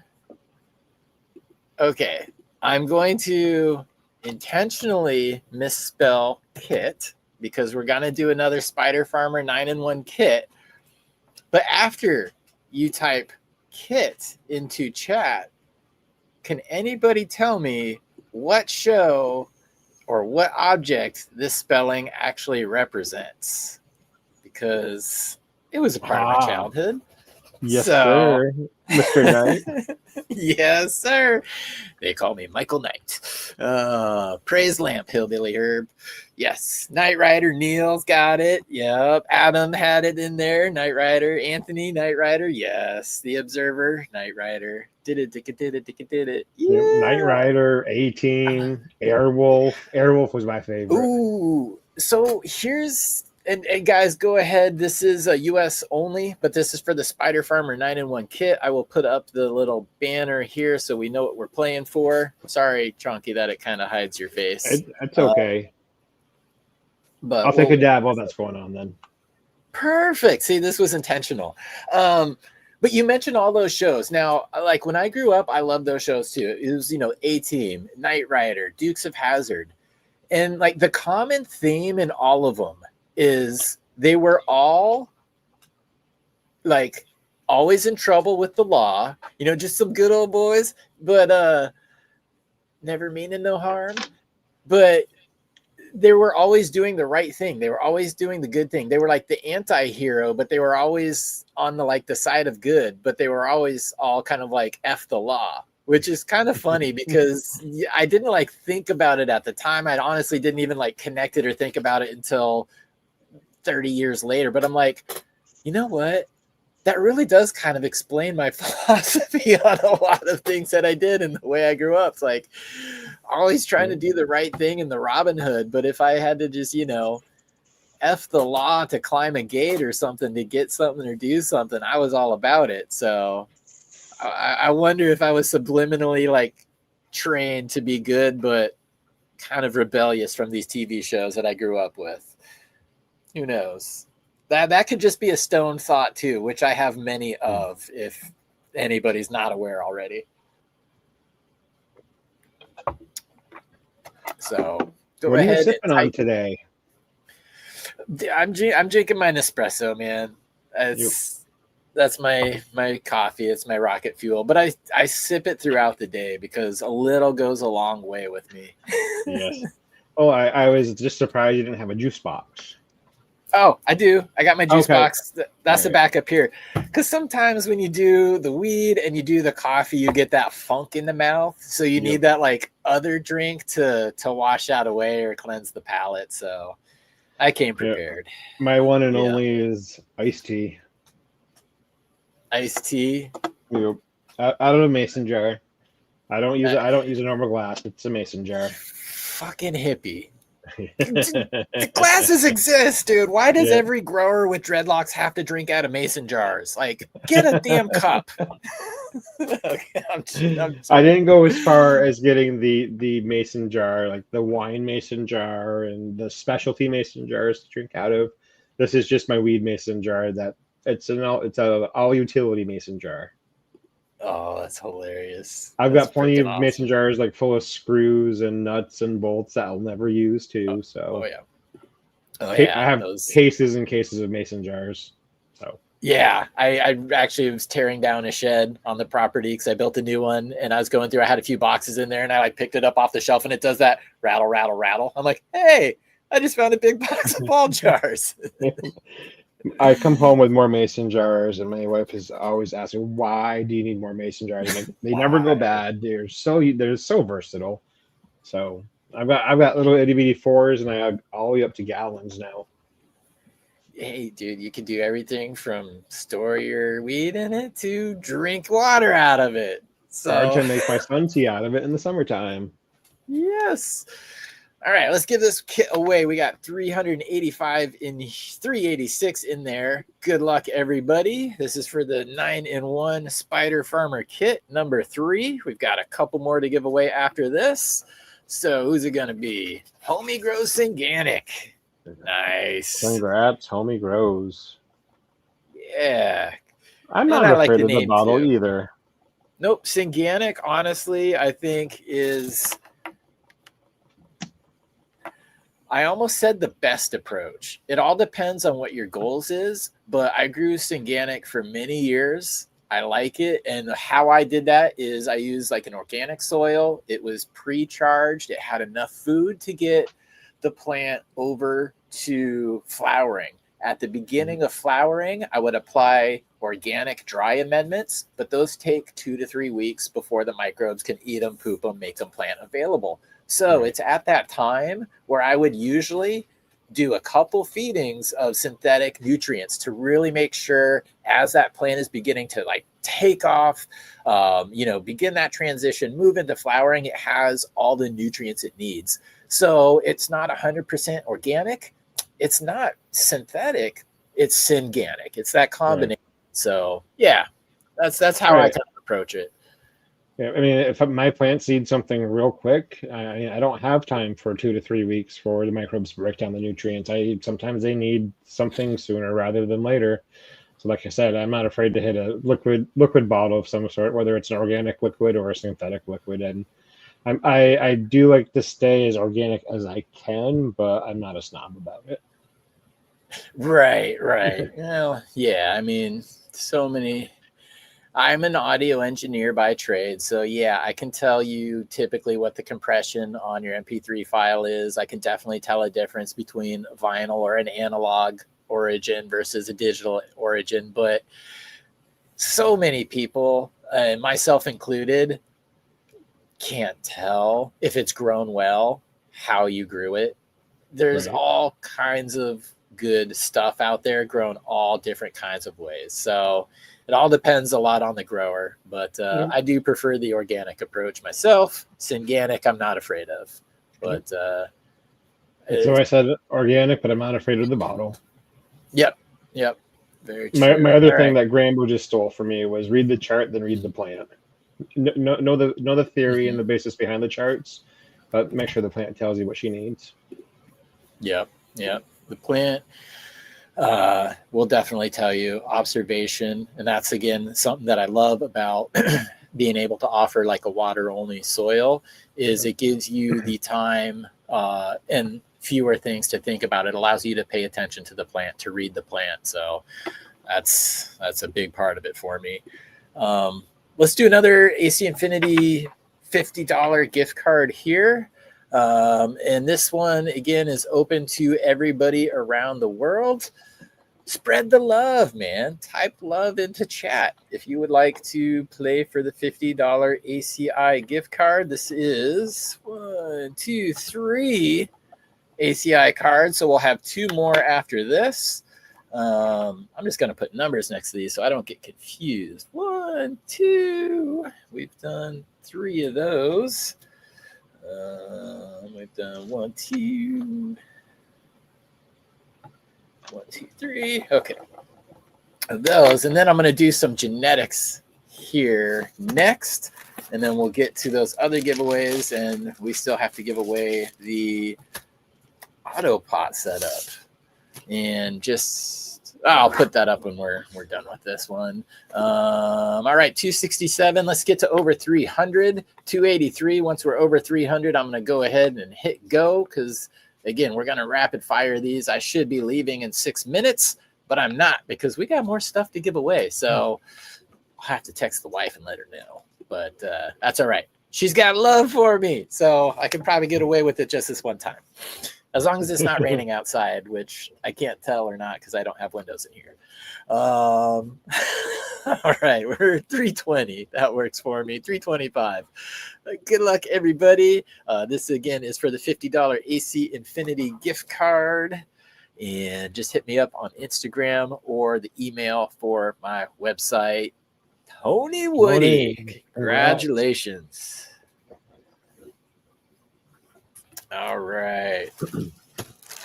Okay. I'm going to intentionally misspell kit because we're going to do another Spider Farmer 9-in-1 kit. But after you type kit into chat, can anybody tell me what show or what object this spelling actually represents? Because it was a part of my childhood. Yes, sir. Mr. Knight. Yes, sir. They call me Michael Knight. Praise Lamp, Hillbilly Herb. Yes. Knight Rider, Neil's got it. Yep. Adam had it in there. Knight Rider. Anthony, Knight Rider. Yes. The Observer, Knight Rider. Did it. Yeah. Knight Rider, 18, Airwolf. Airwolf was my favorite. Ooh. So here's... And guys, go ahead. This is a U.S. only, but this is for the Spider Farmer 9-in-1 kit. I will put up the little banner here so we know what we're playing for. Sorry, Chunky, that it kind of hides your face. It's okay. But I'll take a dab while that's going on then. Perfect. See, this was intentional. But you mentioned all those shows. Now, like when I grew up, I loved those shows too. It was, A-Team, Knight Rider, Dukes of Hazzard. And like the common theme in all of them is they were all like always in trouble with the law, just some good old boys, but never meaning no harm. But they were always doing the right thing. They were always doing the good thing. They were like the anti-hero, but they were always on the side of good, but they were always all kind of like F the law, which is kind of funny because I didn't like think about it at the time. I honestly didn't even like connect it or think about it until 30 years later. But I'm like, you know what? That really does kind of explain my philosophy on a lot of things that I did and the way I grew up. It's like always trying to do the right thing in the Robin Hood. But if I had to just, F the law to climb a gate or something to get something or do something, I was all about it. So I wonder if I was subliminally like trained to be good, but kind of rebellious from these TV shows that I grew up with. Who knows? That could just be a stone thought too, which I have many of if anybody's not aware already. So go what ahead. What are you sipping on today? I'm drinking my Nespresso, man. That's my coffee. It's my rocket fuel. But I sip it throughout the day because a little goes a long way with me. Yes. Oh, I was just surprised you didn't have a juice box. Oh, I do. I got my juice box. That's the right. backup here. Because sometimes when you do the weed and you do the coffee, you get that funk in the mouth. So you need that like other drink to wash that away or cleanse the palate. So I came prepared. My one and only is iced tea. Iced tea? Out of a mason jar. I don't use a normal glass. It's a mason jar. Fucking hippie. The glasses exist, dude. Why does every grower with dreadlocks have to drink out of mason jars? Like, get a damn cup. Okay, I didn't go as far as getting the mason jar, like the wine mason jar and the specialty mason jars to drink out of. This is just my weed mason jar. That it's an all utility mason jar. Oh, that's hilarious. I've That's got plenty of freaking mason awesome. jars like full of screws and nuts and bolts that I'll never use too. So I have cases and cases of mason jars. So I actually was tearing down a shed on the property because I built a new one and I was going through. I had a few boxes in there and I like picked it up off the shelf and it does that rattle, rattle, rattle. I'm like, hey, I just found a big box of ball jars. I come home with more mason jars, and my wife is always asking, "Why do you need more mason jars?" Like, they never go bad. They're so versatile. So I've got little itty bitty fours, and I have all the way up to gallons now. Hey, dude, you can do everything from store your weed in it to drink water out of it. Start to make my sun tea out of it in the summertime. Yes. All right, let's give this kit away. We got 385 in 386 in there. Good luck, everybody. This is for the 9-in-1 Spider Farmer kit number 3. We've got a couple more to give away after this. So who's it gonna be? Homie Grows Organic. Nice. Congrats, Homie Grows. Yeah. I'm not afraid of the bottle either. Nope. Organic, honestly, I think is... I almost said the best approach. It all depends on what your goals is, but I grew Organic for many years. I like it. And how I did that is I used like an organic soil. It was pre-charged. It had enough food to get the plant over to flowering. At the beginning of flowering, I would apply organic dry amendments, but those take 2 to 3 weeks before the microbes can eat them, poop them, make them plant available. So it's at that time where I would usually do a couple feedings of synthetic nutrients to really make sure as that plant is beginning to like take off, begin that transition, move into flowering, it has all the nutrients it needs. So it's not 100% organic. It's not synthetic. It's Syngenic. It's that combination. Right. So yeah, that's how I kind of approach it. Yeah, I mean, if my plants need something real quick, I don't have time for 2 to 3 weeks for the microbes to break down the nutrients. Sometimes they need something sooner rather than later. So like I said, I'm not afraid to hit a liquid bottle of some sort, whether it's an organic liquid or a synthetic liquid. And I do like to stay as organic as I can, but I'm not a snob about it. Right. Well, yeah, I mean, So many. I'm an audio engineer by trade, so yeah, I can tell you typically what the compression on your MP3 file is. I can definitely tell a difference between vinyl or an analog origin versus a digital origin, but so many people, myself included, can't tell if it's grown well, how you grew it. There's Right. all kinds of good stuff out there grown all different kinds of ways. So it all depends a lot on the grower, but I do prefer the organic approach myself. Syngonic, I'm not afraid of, but So I said organic, but I'm not afraid of the bottle. Yep. Very true. My other All thing right. that Grambo just stole from me was read the chart, then read the plant. Know the theory and the basis behind the charts, but make sure the plant tells you what she needs. Yep. The plant will definitely tell you observation. And that's, again, something that I love about being able to offer like a water only soil is it gives you the time and fewer things to think about. It allows you to pay attention to the plant, to read the plant. So that's a big part of it for me. Let's do another AC Infinity $50 gift card here. And this one, again, is open to everybody around the world. Spread the love, man. Type love into chat if you would like to play for the $50 ACI gift card. This is 1, 2, 3 ACI cards. So we'll have 2 more after this. I'm just going to put numbers next to these so I don't get confused. 1, 2. We've done 3 of those. We've done 1, 2. 1, 2, 3. Okay. Those. And then I'm going to do some genetics here next. And then we'll get to those other giveaways. And we still have to give away the AutoPot setup. And I'll put that up when we're done with this one. All right, 267. Let's get to over 300. 283. Once we're over 300, I'm going to go ahead and hit go because, again, we're going to rapid fire these. I should be leaving in 6 minutes, but I'm not because we got more stuff to give away. So I'll have to text the wife and let her know. But that's all right. She's got love for me, so I can probably get away with it just this one time. As long as it's not raining outside, which I can't tell or not because I don't have windows in here. All right, we're at 320. That works for me. 325. Good luck, everybody. This, again, is for the $50 AC Infinity gift card. And just hit me up on Instagram or the email for my website. Tony Woody. Congratulations. All right.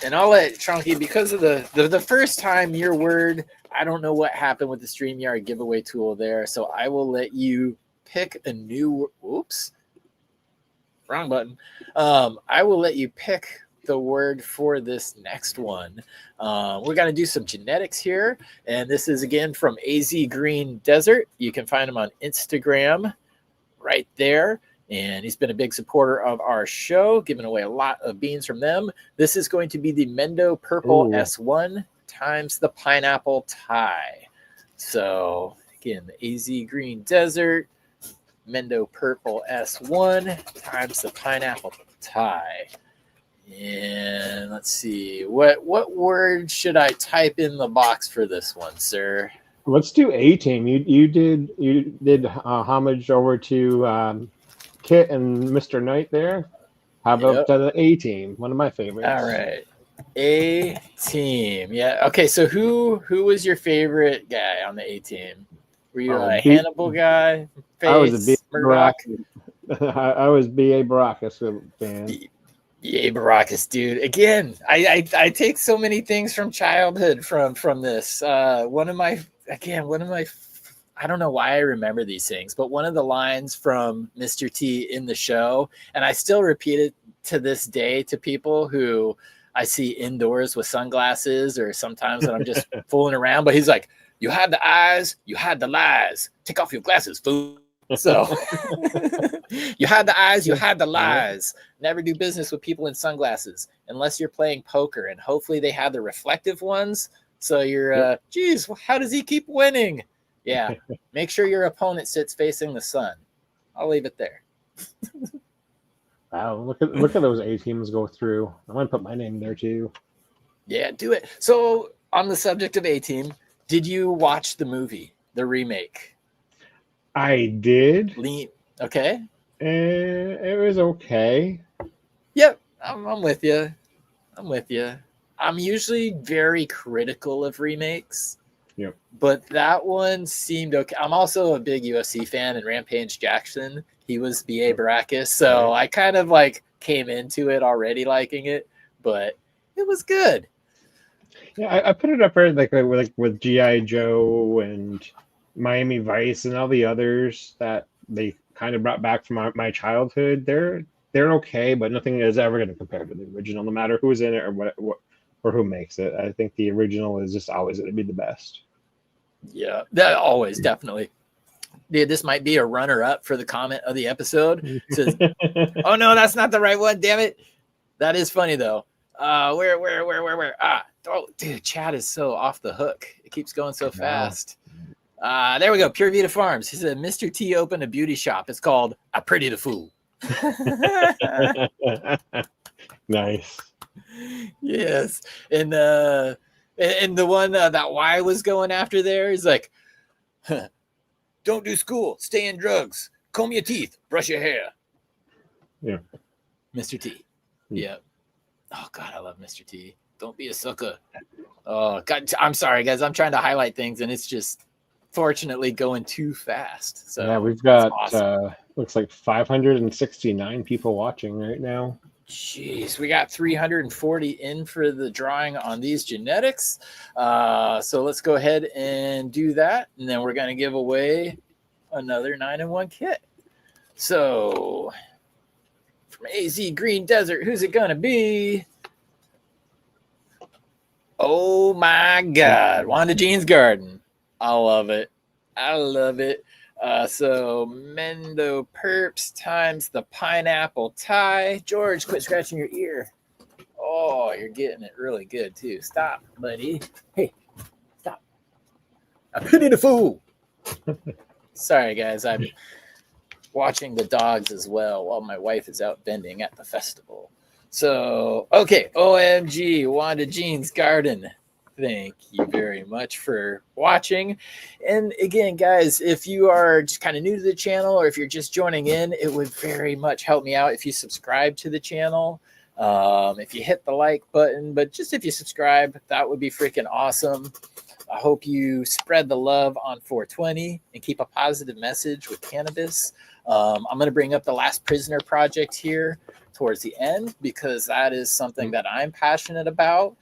And I'll let Chunky, because of the first time your word, I don't know what happened with the StreamYard giveaway tool there. So I will let you pick a new, oops, wrong button. I will let you pick the word for this next one. We're going to do some genetics here. And this is, again, from AZ Green Desert. You can find him on Instagram right there. And he's been a big supporter of our show, giving away a lot of beans from them. This is going to be the Mendo Purple S1 times the Pineapple Tie. So, again, the AZ Green Desert, Mendo Purple S1 times the Pineapple Tie. And let's see, what word should I type in the box for this one, sir? Let's do A-Team. You did homage over to Kit and Mr. Knight there. How about the A-Team? One of my favorites. All right. A-Team. Yeah. Okay, so who was your favorite guy on the A-Team? Were you a Hannibal guy? I was a B.A. Murdoch? I was B.A. Baracus fan. B.A. Baracus, dude. Again, I take so many things from childhood from this. One of my I don't know why I remember these things, but one of the lines from Mr. T in the show, and I still repeat it to this day to people who I see indoors with sunglasses or sometimes when I'm just fooling around, but he's like, you had the eyes, you had the lies. Take off your glasses, fool. So you had the eyes, you had the lies. Never do business with people in sunglasses unless you're playing poker, and hopefully they have the reflective ones. So you're, geez, how does he keep winning? Yeah. Make sure your opponent sits facing the sun. I'll leave it there. Wow, look at those A teams go through. I'm gonna put my name there too. Yeah, do it. So on the subject of A-Team, did you watch the movie, the remake? I did. Okay. It was okay. Yep, I'm with you. I'm usually very critical of remakes. Yep. But that one seemed okay. I'm also a big UFC fan, and Rampage Jackson, he was B.A. Baracus, so I kind of like came into it already liking it, but it was good. Yeah, I put it up there like with G.I. Joe and Miami Vice and all the others that they kind of brought back from my childhood. They're okay, but nothing is ever going to compare to the original, no matter who's in it or what or who makes it. I think the original is just always going to be the best. Yeah, that always, definitely. Dude, this might be a runner-up for the comment of the episode. It says, oh no, that's not the right one. Damn it. That is funny though. Where? Oh, dude, chat is so off the hook. It keeps going so fast. There we go. Pure Vita Farms. He said, Mr. T opened a beauty shop. It's called A Pretty the Fool. Nice. Yes. And the one that Y was going after there is like, don't do school, stay in drugs, comb your teeth, brush your hair. Yeah. Mr. T. Yep. Oh God, I love Mr. T. Don't be a sucker. Oh God, I'm sorry guys. I'm trying to highlight things and it's just fortunately going too fast. So yeah, we've got awesome. Looks like 569 people watching right now. Jeez, we got 340 in for the drawing on these genetics. So let's go ahead and do that. And then we're going to give away another 9-in-1 kit. So from AZ Green Desert, who's it going to be? Oh my God. Wanda Jean's Garden. I love it. So Mendo Perps times the pineapple tie. George, quit scratching your ear. Oh, you're getting it really good too. Stop, buddy. Hey, stop. I pity the fool. Sorry, guys. I'm watching the dogs as well while my wife is out vending at the festival. So, okay. OMG, Wanda Jean's Garden. Thank you very much for watching. And again, guys, if you are just kind of new to the channel or if you're just joining in, it would very much help me out if you subscribe to the channel. If you hit the like button, but just if you subscribe, that would be freaking awesome. I hope you spread the love on 420 and keep a positive message with cannabis. I'm going to bring up the Last Prisoner project here towards the end because that is something that I'm passionate about.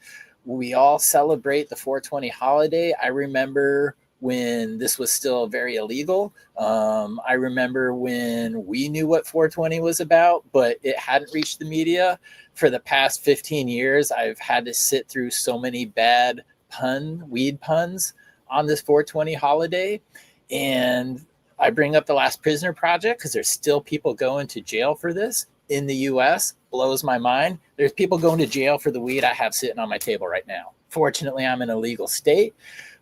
We all celebrate the 420 holiday. I remember when this was still very illegal. I remember when we knew what 420 was about, but it hadn't reached the media. For the past 15 years, I've had to sit through so many bad weed puns on this 420 holiday. And I bring up the Last Prisoner project because there's still people going to jail for this in the US. Blows my mind. There's people going to jail for the weed I have sitting on my table right now. Fortunately, I'm in a legal state,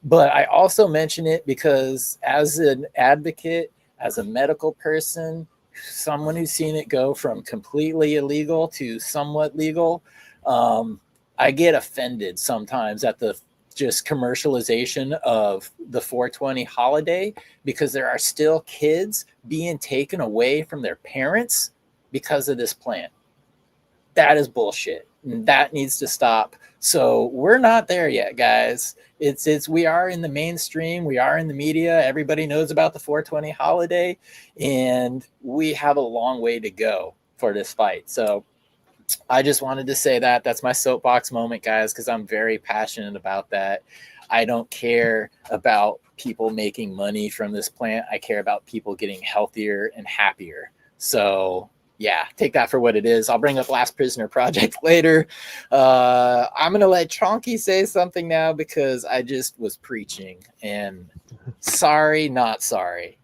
but I also mention it because as an advocate, as a medical person, someone who's seen it go from completely illegal to somewhat legal, I get offended sometimes at the just commercialization of the 420 holiday because there are still kids being taken away from their parents because of this plant. That is bullshit. That needs to stop. So we're not there yet, guys. We are in the mainstream. We are in the media. Everybody knows about the 420 holiday, and we have a long way to go for this fight. So I just wanted to say that. That's my soapbox moment, guys, because I'm very passionate about that. I don't care about people making money from this plant. I care about people getting healthier and happier. So yeah, take that for what it is. I'll bring up Last Prisoner project later. I'm going to let Chonky say something now because I just was preaching. And sorry, not sorry.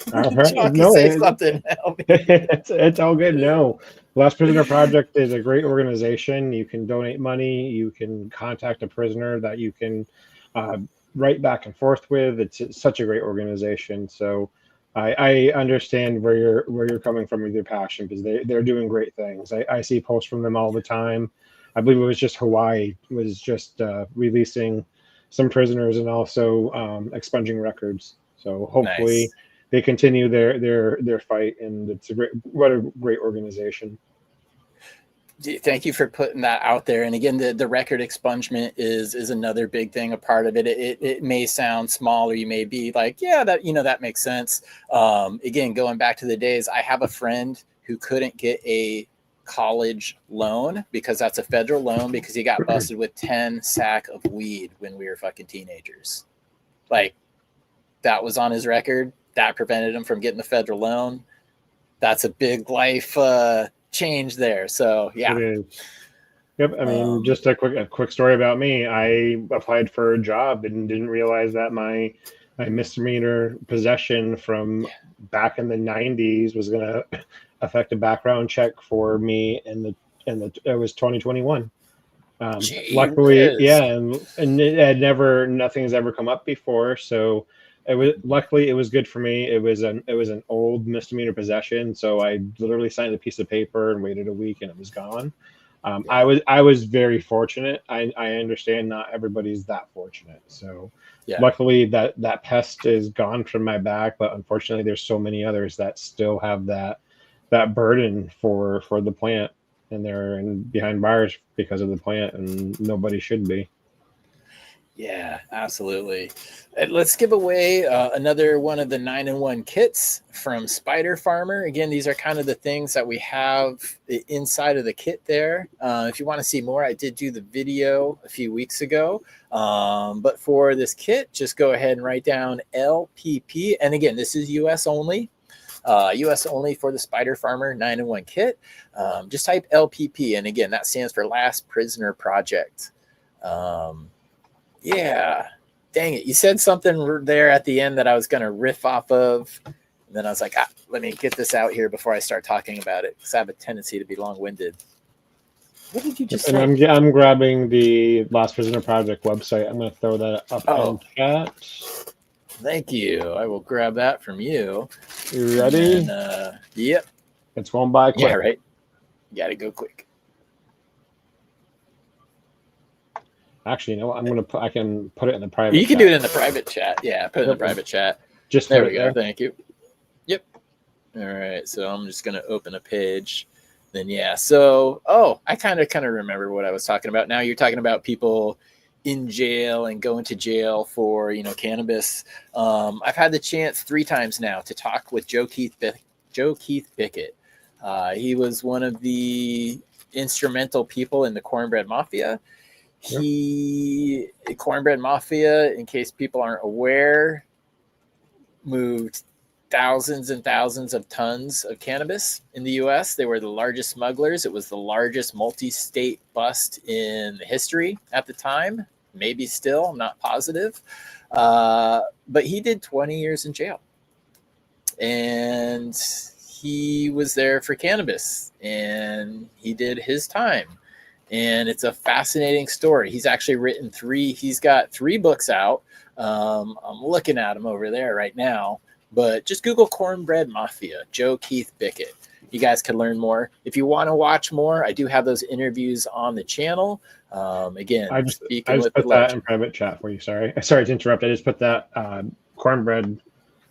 Chonky, No, say something. It's all good. No, Last Prisoner Project is a great organization. You can donate money. You can contact a prisoner that you can write back and forth with. It's such a great organization. So I understand where you're coming from with your passion, because they're doing great things. I see posts from them all the time. I believe it was just Hawaii was just releasing some prisoners and also expunging records. So hopefully Nice. they continue their fight, and what a great organization. Thank you for putting that out there. And again, the record expungement is another big thing, a part of it. It may sound small, or you may be like, yeah, that makes sense. Again, going back to the days, I have a friend who couldn't get a college loan because that's a federal loan, because he got busted with 10 sack of weed when we were fucking teenagers. Like, that was on his record. That prevented him from getting the federal loan. That's a big life change there. So yeah. It is. Yep. I mean, just a quick story about me. I applied for a job and didn't realize that my misdemeanor possession from back in the 90s was going to affect a background check for me it was 2021. Luckily, yeah, and nothing has ever come up before. So luckily it was good for me. It was an old misdemeanor possession, so I literally signed a piece of paper and waited a week, and it was gone. I was very fortunate. I understand not everybody's that fortunate. So luckily that pest is gone from my back, but unfortunately there's so many others that still have that burden for the plant, and they're behind bars because of the plant, and nobody should be. Yeah, absolutely. Let's give away another one of the 9-in-1 kits from Spider Farmer. Again, these are kind of the things that we have inside of the kit there. If you want to see more, I did do the video a few weeks ago. But for this kit, just go ahead and write down LPP. And again, this is US only. US only for the Spider Farmer 9-in-1 kit. Just type LPP. And again, that stands for Last Prisoner Project. Yeah, dang it. You said something there at the end that I was going to riff off of. And then I was like, let me get this out here before I start talking about it, because I have a tendency to be long-winded. What did you just say? And I'm grabbing the Last Prisoner Project website. I'm going to throw that up in chat. Thank you. I will grab that from you. You ready? Yep. It's going by quick. Yeah, right. You got to go quick. Actually, you know what? I can put it in the private. You can do it in the private chat. Yeah, put it in the private chat. Just there we go. Thank you. Yep. All right. So I'm just going to open a page. Then yeah. So I kind of remember what I was talking about. Now you're talking about people in jail and going to jail for cannabis. I've had the chance 3 times now to talk with Joe Keith Bickett. He was one of the instrumental people in the Cornbread Mafia. Cornbread Mafia, in case people aren't aware, moved thousands and thousands of tons of cannabis in the U.S. They were the largest smugglers. It was the largest multi-state bust in history at the time. Maybe still, I'm not positive. But he did 20 years in jail. And he was there for cannabis. And he did his time. And it's a fascinating story. He's actually written he's got 3 books out. I'm looking at him over there right now, but just Google Cornbread Mafia, Joe Keith Bickett. You guys can learn more. If you want to watch more, I do have those interviews on the channel. Again, I just put that in private chat for you. Sorry to interrupt. I just put that Cornbread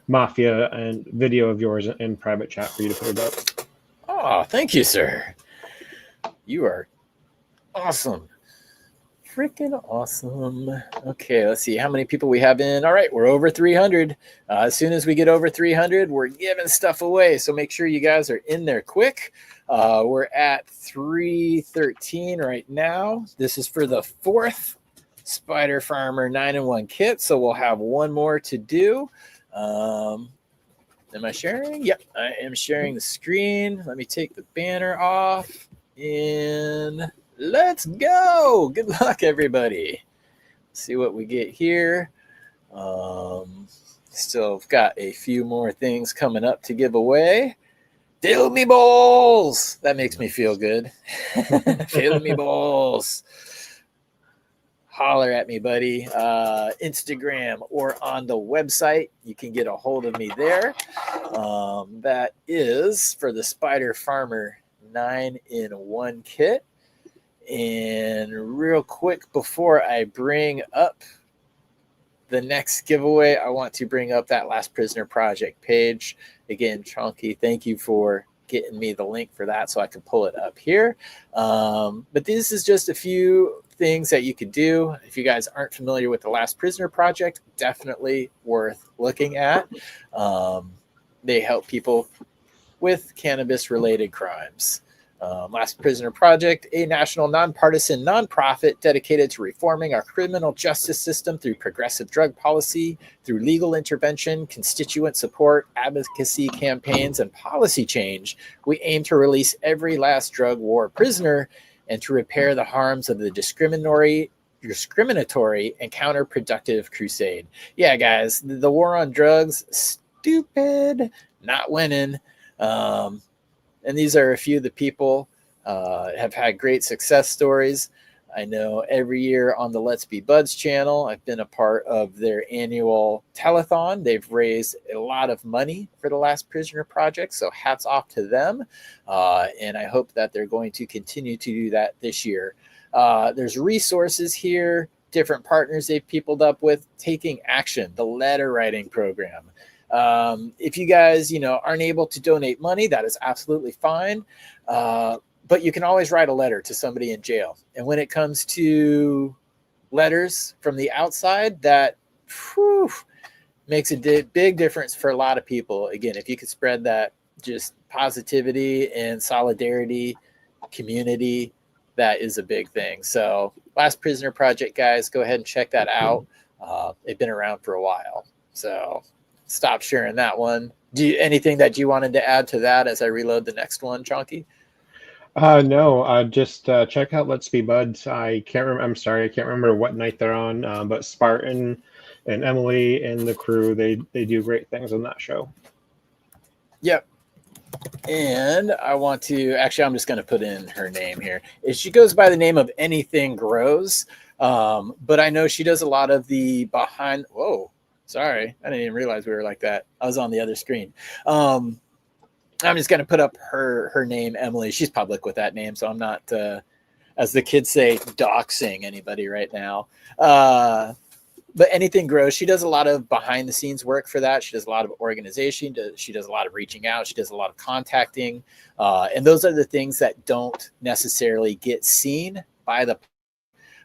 Mafia and video of yours in private chat for you to put it up. Oh, thank you, sir. You are awesome. Freaking awesome. Okay, let's see how many people we have in. All right, we're over 300. As soon as we get over 300, we're giving stuff away. So make sure you guys are in there quick. We're at 313 right now. This is for the 4th Spider Farmer 9-in-1 kit. So we'll have one more to do. Am I sharing? Yep, I am sharing the screen. Let me take the banner off and let's go. Good luck, everybody. Let's see what we get here. Still got a few more things coming up to give away. Fill me balls. That makes me feel good. Fill me balls. holler at me, buddy. Instagram or on the website. You can get a hold of me there. That is for the Spider Farmer 9-in-1 kit. And real quick, before I bring up the next giveaway, I want to bring up that Last Prisoner Project page. Again, Chunky, thank you for getting me the link for that so I can pull it up here. But this is just a few things that you could do. If you guys aren't familiar with the Last Prisoner Project, definitely worth looking at. They help people with cannabis-related crimes. Last Prisoner Project, a national nonpartisan nonprofit dedicated to reforming our criminal justice system through progressive drug policy, through legal intervention, constituent support, advocacy campaigns, and policy change. We aim to release every last drug war prisoner and to repair the harms of the discriminatory and counterproductive crusade. Yeah, guys, the war on drugs, stupid, not winning. And these are a few of the people have had great success stories. I know every year on the Let's Be Buds channel, I've been a part of their annual telethon. They've raised a lot of money for the Last Prisoner Project, so hats off to them. And I hope that they're going to continue to do that this year. There's resources here, different partners they've peopled up with, Taking Action, the letter writing program. If you guys, aren't able to donate money, that is absolutely fine. But you can always write a letter to somebody in jail. And when it comes to letters from the outside, that makes a big difference for a lot of people. Again, if you could spread that just positivity and solidarity, community, that is a big thing. So Last Prisoner Project, guys, go ahead and check that out. They've been around for a while. So stop sharing that one. Anything that you wanted to add to that as I reload the next one, Chonky? No, just check out Let's Be Buds. I'm sorry, I can't remember what night they're on, but Spartan and Emily and the crew, they do great things on that show. Yep. And I want to, actually, I'm just going to put in her name here. She goes by the name of Anything Grows, but I know she does a lot of the behind, whoa. Sorry, I didn't even realize we were like that. I was on the other screen. I'm just going to put up her name, Emily. She's public with that name, so I'm not, as the kids say, doxing anybody right now. But Anything Grows, she does a lot of behind-the-scenes work for that. She does a lot of organization. She does a lot of reaching out. She does a lot of contacting. And those are the things that don't necessarily get seen by the.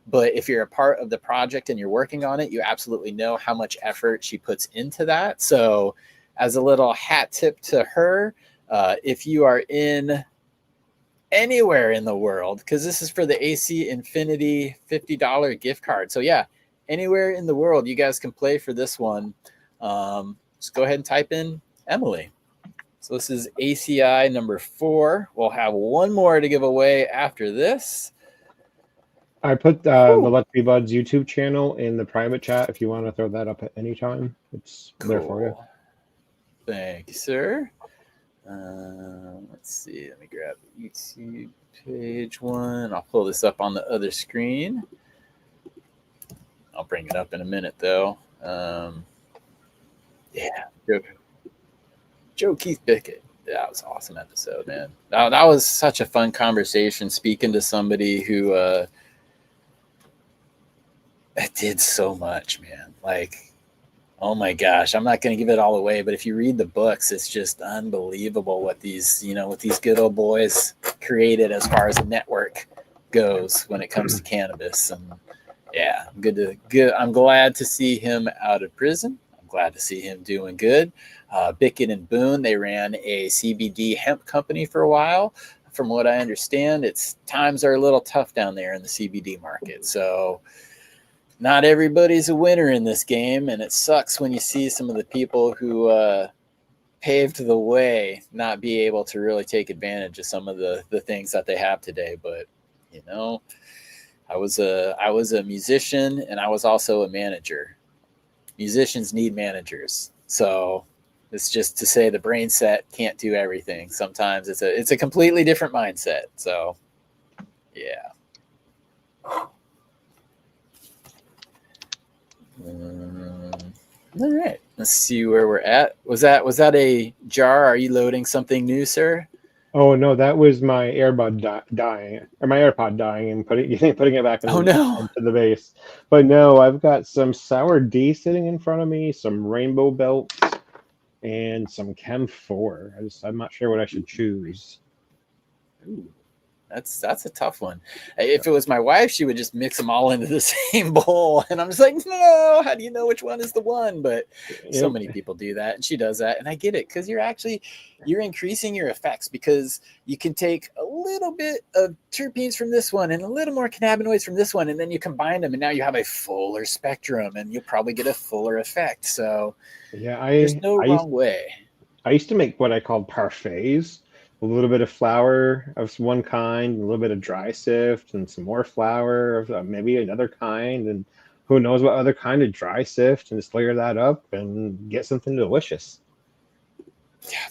But if you're a part of the project and you're working on it, you absolutely know how much effort she puts into that. So as a little hat tip to her, if you are in anywhere in the world, because this is for the AC Infinity $50 gift card. So yeah, anywhere in the world, you guys can play for this one. Just go ahead and type in Emily. So this is ACI number 4. We'll have one more to give away after this. I put the Let's Be Buds YouTube channel in the private chat if you want to throw that up at any time. It's cool. There for you. Thank you, sir. Let's see. Let me grab the YouTube page one. I'll pull this up on the other screen. I'll bring it up in a minute, though. Yeah. Joe Keith Bickett. That was an awesome episode, man. That was such a fun conversation, speaking to somebody who did so much, man. Like, oh my gosh, I'm not going to give it all away, but if you read the books, it's just unbelievable what these good old boys created as far as a network goes when it comes to cannabis. And yeah, I'm glad to see him out of prison. I'm glad to see him doing good. Bickett and Boone, they ran a CBD hemp company for a while. From what I understand, times are a little tough down there in the CBD market. So not everybody's a winner in this game, and it sucks when you see some of the people who paved the way not be able to really take advantage of some of the things that they have today. But I was a musician, and I was also a manager. Musicians need managers, so it's just to say the brain set can't do everything. Sometimes it's a completely different mindset. So yeah. All right, let's see where we're at. Was that a jar? Are you loading something new, sir? Oh no, that was my dying, or my AirPod dying, and putting it back Oh no. into the base. But no, I've got some Sour D sitting in front of me, some Rainbow Belts, and some Chem 4. I'm not sure what I should choose. Ooh, that's a tough one. If it was my wife, she would just mix them all into the same bowl, and I'm just like, no, how do you know which one is the one? But so many people do that, and she does that, and I get it, because you're increasing your effects, because you can take a little bit of terpenes from this one and a little more cannabinoids from this one, and then you combine them, and now you have a fuller spectrum, and you'll probably get a fuller effect. So yeah, there's no wrong way. I used to make what I called parfaits. A little bit of flour of one kind, a little bit of dry sift, and some more flour of maybe another kind, and who knows what other kind of dry sift, and just layer that up and get something delicious. Yeah.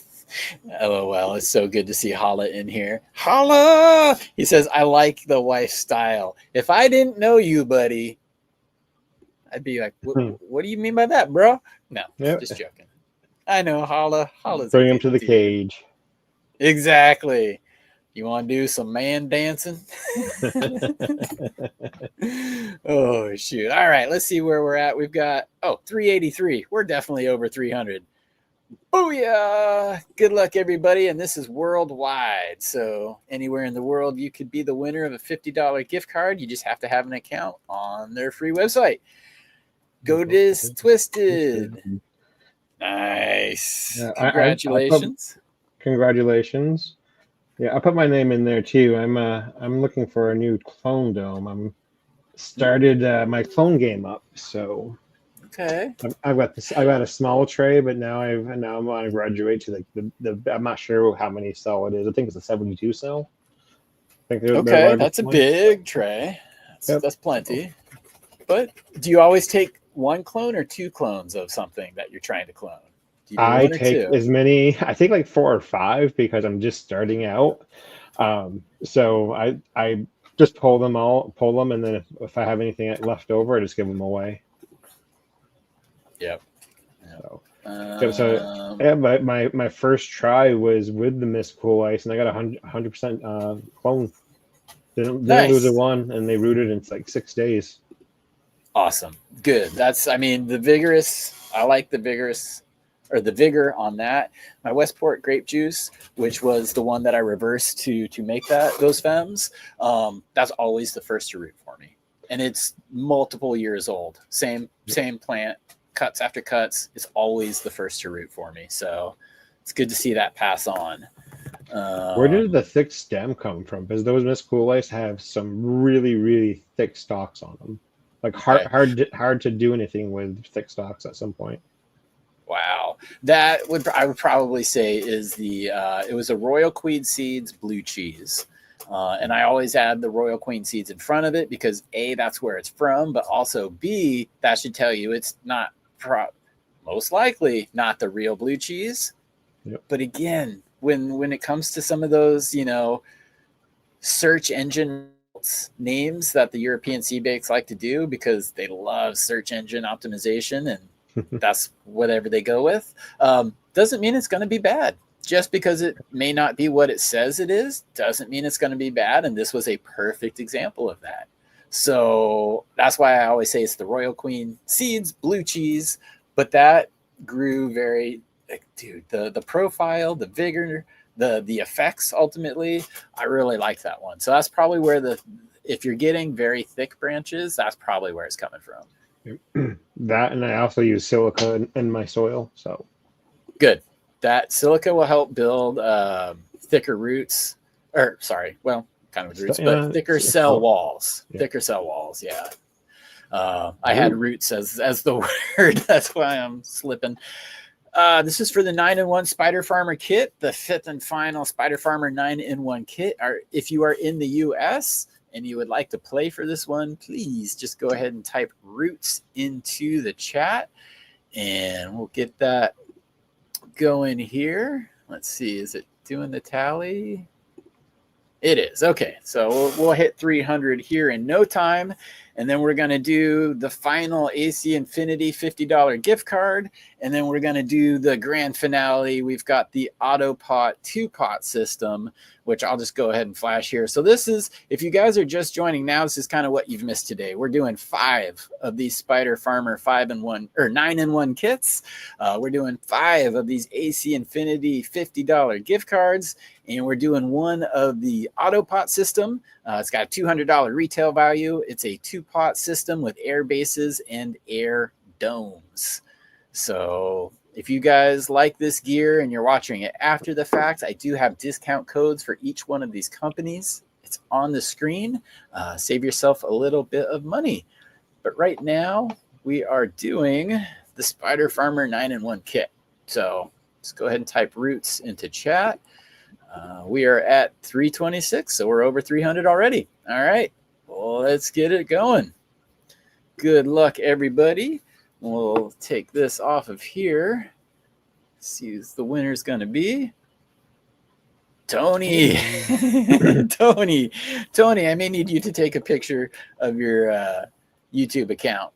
LOL, it's so good to see Hala in here. Hala! He says, I like the wife style. If I didn't know you, buddy, I'd be like, what do you mean by that, bro? No, just joking. I know, Hala's bring him to the cage. Exactly. You want to do some man dancing? Oh, shoot. All right, let's see where we're at. We've got, 383. We're definitely over 300. Booyah! Good luck, everybody. And this is worldwide. So anywhere in the world, you could be the winner of a $50 gift card. You just have to have an account on their free website. Go Twisted. Nice. Yeah, congratulations. Congratulations. Yeah, I put my name in there too. I'm looking for a new clone dome. I'm started my clone game up, so okay. I've got a small tray, but now I want to graduate to the I'm not sure how many cell it is. I think it's a 72 cell. I think okay, that's a big tray. That's plenty. But do you always take one clone or two clones of something that you're trying to clone? I take as many, I think like 4 or 5, because I'm just starting out. So I just pull them, and then if I have anything left over, I just give them away. Yep. So yeah, my first try was with the Miss Cool Ice, and I got 100% clone. Didn't lose a one, and they rooted in like 6 days. Awesome. Good. The vigorous. I like the vigorous. Or the vigor on that. My Westport grape juice, which was the one that I reversed to make those femmes, that's always the first to root for me. And it's multiple years old. Same plant, cuts after cuts. It's always the first to root for me. So it's good to see that pass on. Where did the thick stem come from? Because those Miss Cool Ice have some really, really thick stalks on them. Like hard to do anything with thick stalks at some point. Wow, I would probably say is it was a Royal Queen Seeds blue cheese, and I always add the Royal Queen Seeds in front of it because A, that's where it's from, but also B, that should tell you it's not most likely not the real blue cheese. Yep. But again, when it comes to some of those search engine names that the European sea bakes like to do, because they love search engine optimization and that's whatever they go with, doesn't mean it's going to be bad. Just because it may not be what it says it is doesn't mean it's going to be bad. And this was a perfect example of that. So that's why I always say it's the Royal Queen Seeds blue cheese. But that grew very, the profile, the vigor, the effects, ultimately, I really like that one. So that's probably where if you're getting very thick branches, that's probably where it's coming from. That, and I also use silica in my soil. So good. That silica will help build thicker roots, or sorry, well, kind of roots, but thicker cell walls. Yeah. Thicker cell walls, yeah. I had roots as the word. That's why I'm slipping. This is for the 9-in-1 Spider Farmer kit, the 5th and final Spider Farmer 9-in-1 kit. If you are in the U.S. and you would like to play for this one, please just go ahead and type roots into the chat, and we'll get that going here. Let's see, is it doing the tally? It is. Okay, so we'll hit 300 here in no time. And then we're going to do the final AC Infinity $50 gift card. And then we're going to do the grand finale. We've got the AutoPot 2-pot system, which I'll just go ahead and flash here. So this is, if you guys are just joining now, this is kind of what you've missed today. We're doing 5 of these Spider Farmer 9-in-1 kits. We're doing 5 of these AC Infinity $50 gift cards. And we're doing 1 of the AutoPot system. It's got a $200 retail value. It's a 2-pot system with air bases and air domes. So if you guys like this gear and you're watching it after the fact, I do have discount codes for each one of these companies. It's on the screen. Save yourself a little bit of money. But right now, we are doing the Spider Farmer 9-in-1 kit. So let's go ahead and type roots into chat. We are at 326, so we're over 300 already. All right, well, let's get it going. Good luck, everybody. We'll take this off of here. See who the winner's going to be. Tony. Tony, I may need you to take a picture of your YouTube account.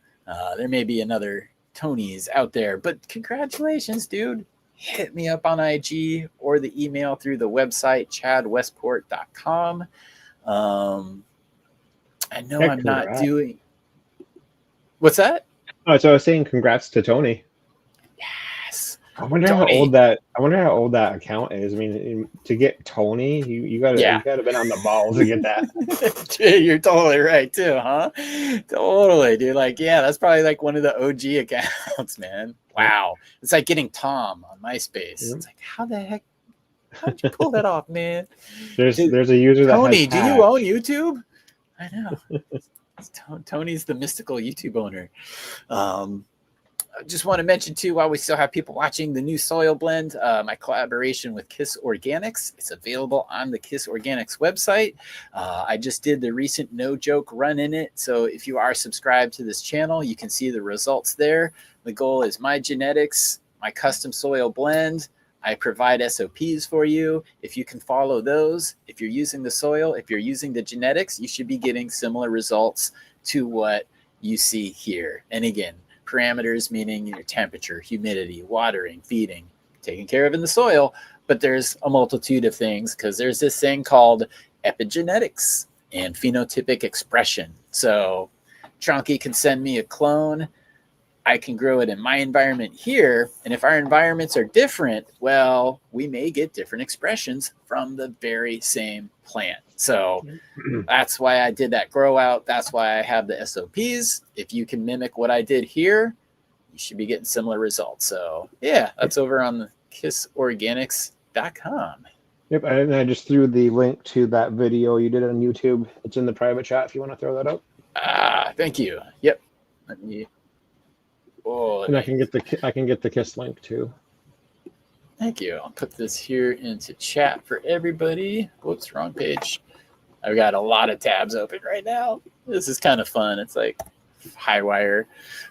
There may be another Tonys out there, but congratulations, dude. Hit me up on IG or the email through the website, chadwestport.com. I know I'm not doing... What's that? Oh, so I was saying congrats to Tony. Yes. I wonder how old that account is. I mean, to get Tony, you gotta been on the ball to get that. You're totally right too, huh? Totally, dude. Like, yeah, that's probably like one of the OG accounts, man. Wow. It's like getting Tom on MySpace. It's like, how the heck? How'd you pull that off, man? There's a user that Tony, has do you own YouTube? I know. Tony's the mystical YouTube owner. I just want to mention too, while we still have people watching, the new soil blend, my collaboration with KIS Organics. It's available on the KIS Organics website. I just did the recent no joke run in it. So if you are subscribed to this channel, you can see the results there. The goal is my genetics, my custom soil blend. I provide SOPs for you. If you can follow those, if you're using the soil, if you're using the genetics, you should be getting similar results to what you see here. And again, parameters meaning your temperature, humidity, watering, feeding, taken care of in the soil. But there's a multitude of things because there's this thing called epigenetics and phenotypic expression. So Trunky can send me a clone. I can grow it in my environment here. And if our environments are different, well, we may get different expressions from the very same plant. So that's why I did that grow out. That's why I have the SOPs. If you can mimic what I did here, you should be getting similar results. So yeah, that's over on the kisorganics.com. Yep, and I just threw the link to that video you did on YouTube. It's in the private chat if you want to throw that up. Thank you. Yep. Let me... Oh, and I can get the KIS link too. Thank you. I'll put this here into chat for everybody. Whoops, wrong page. I've got a lot of tabs open right now. This is kind of fun. It's like high wire.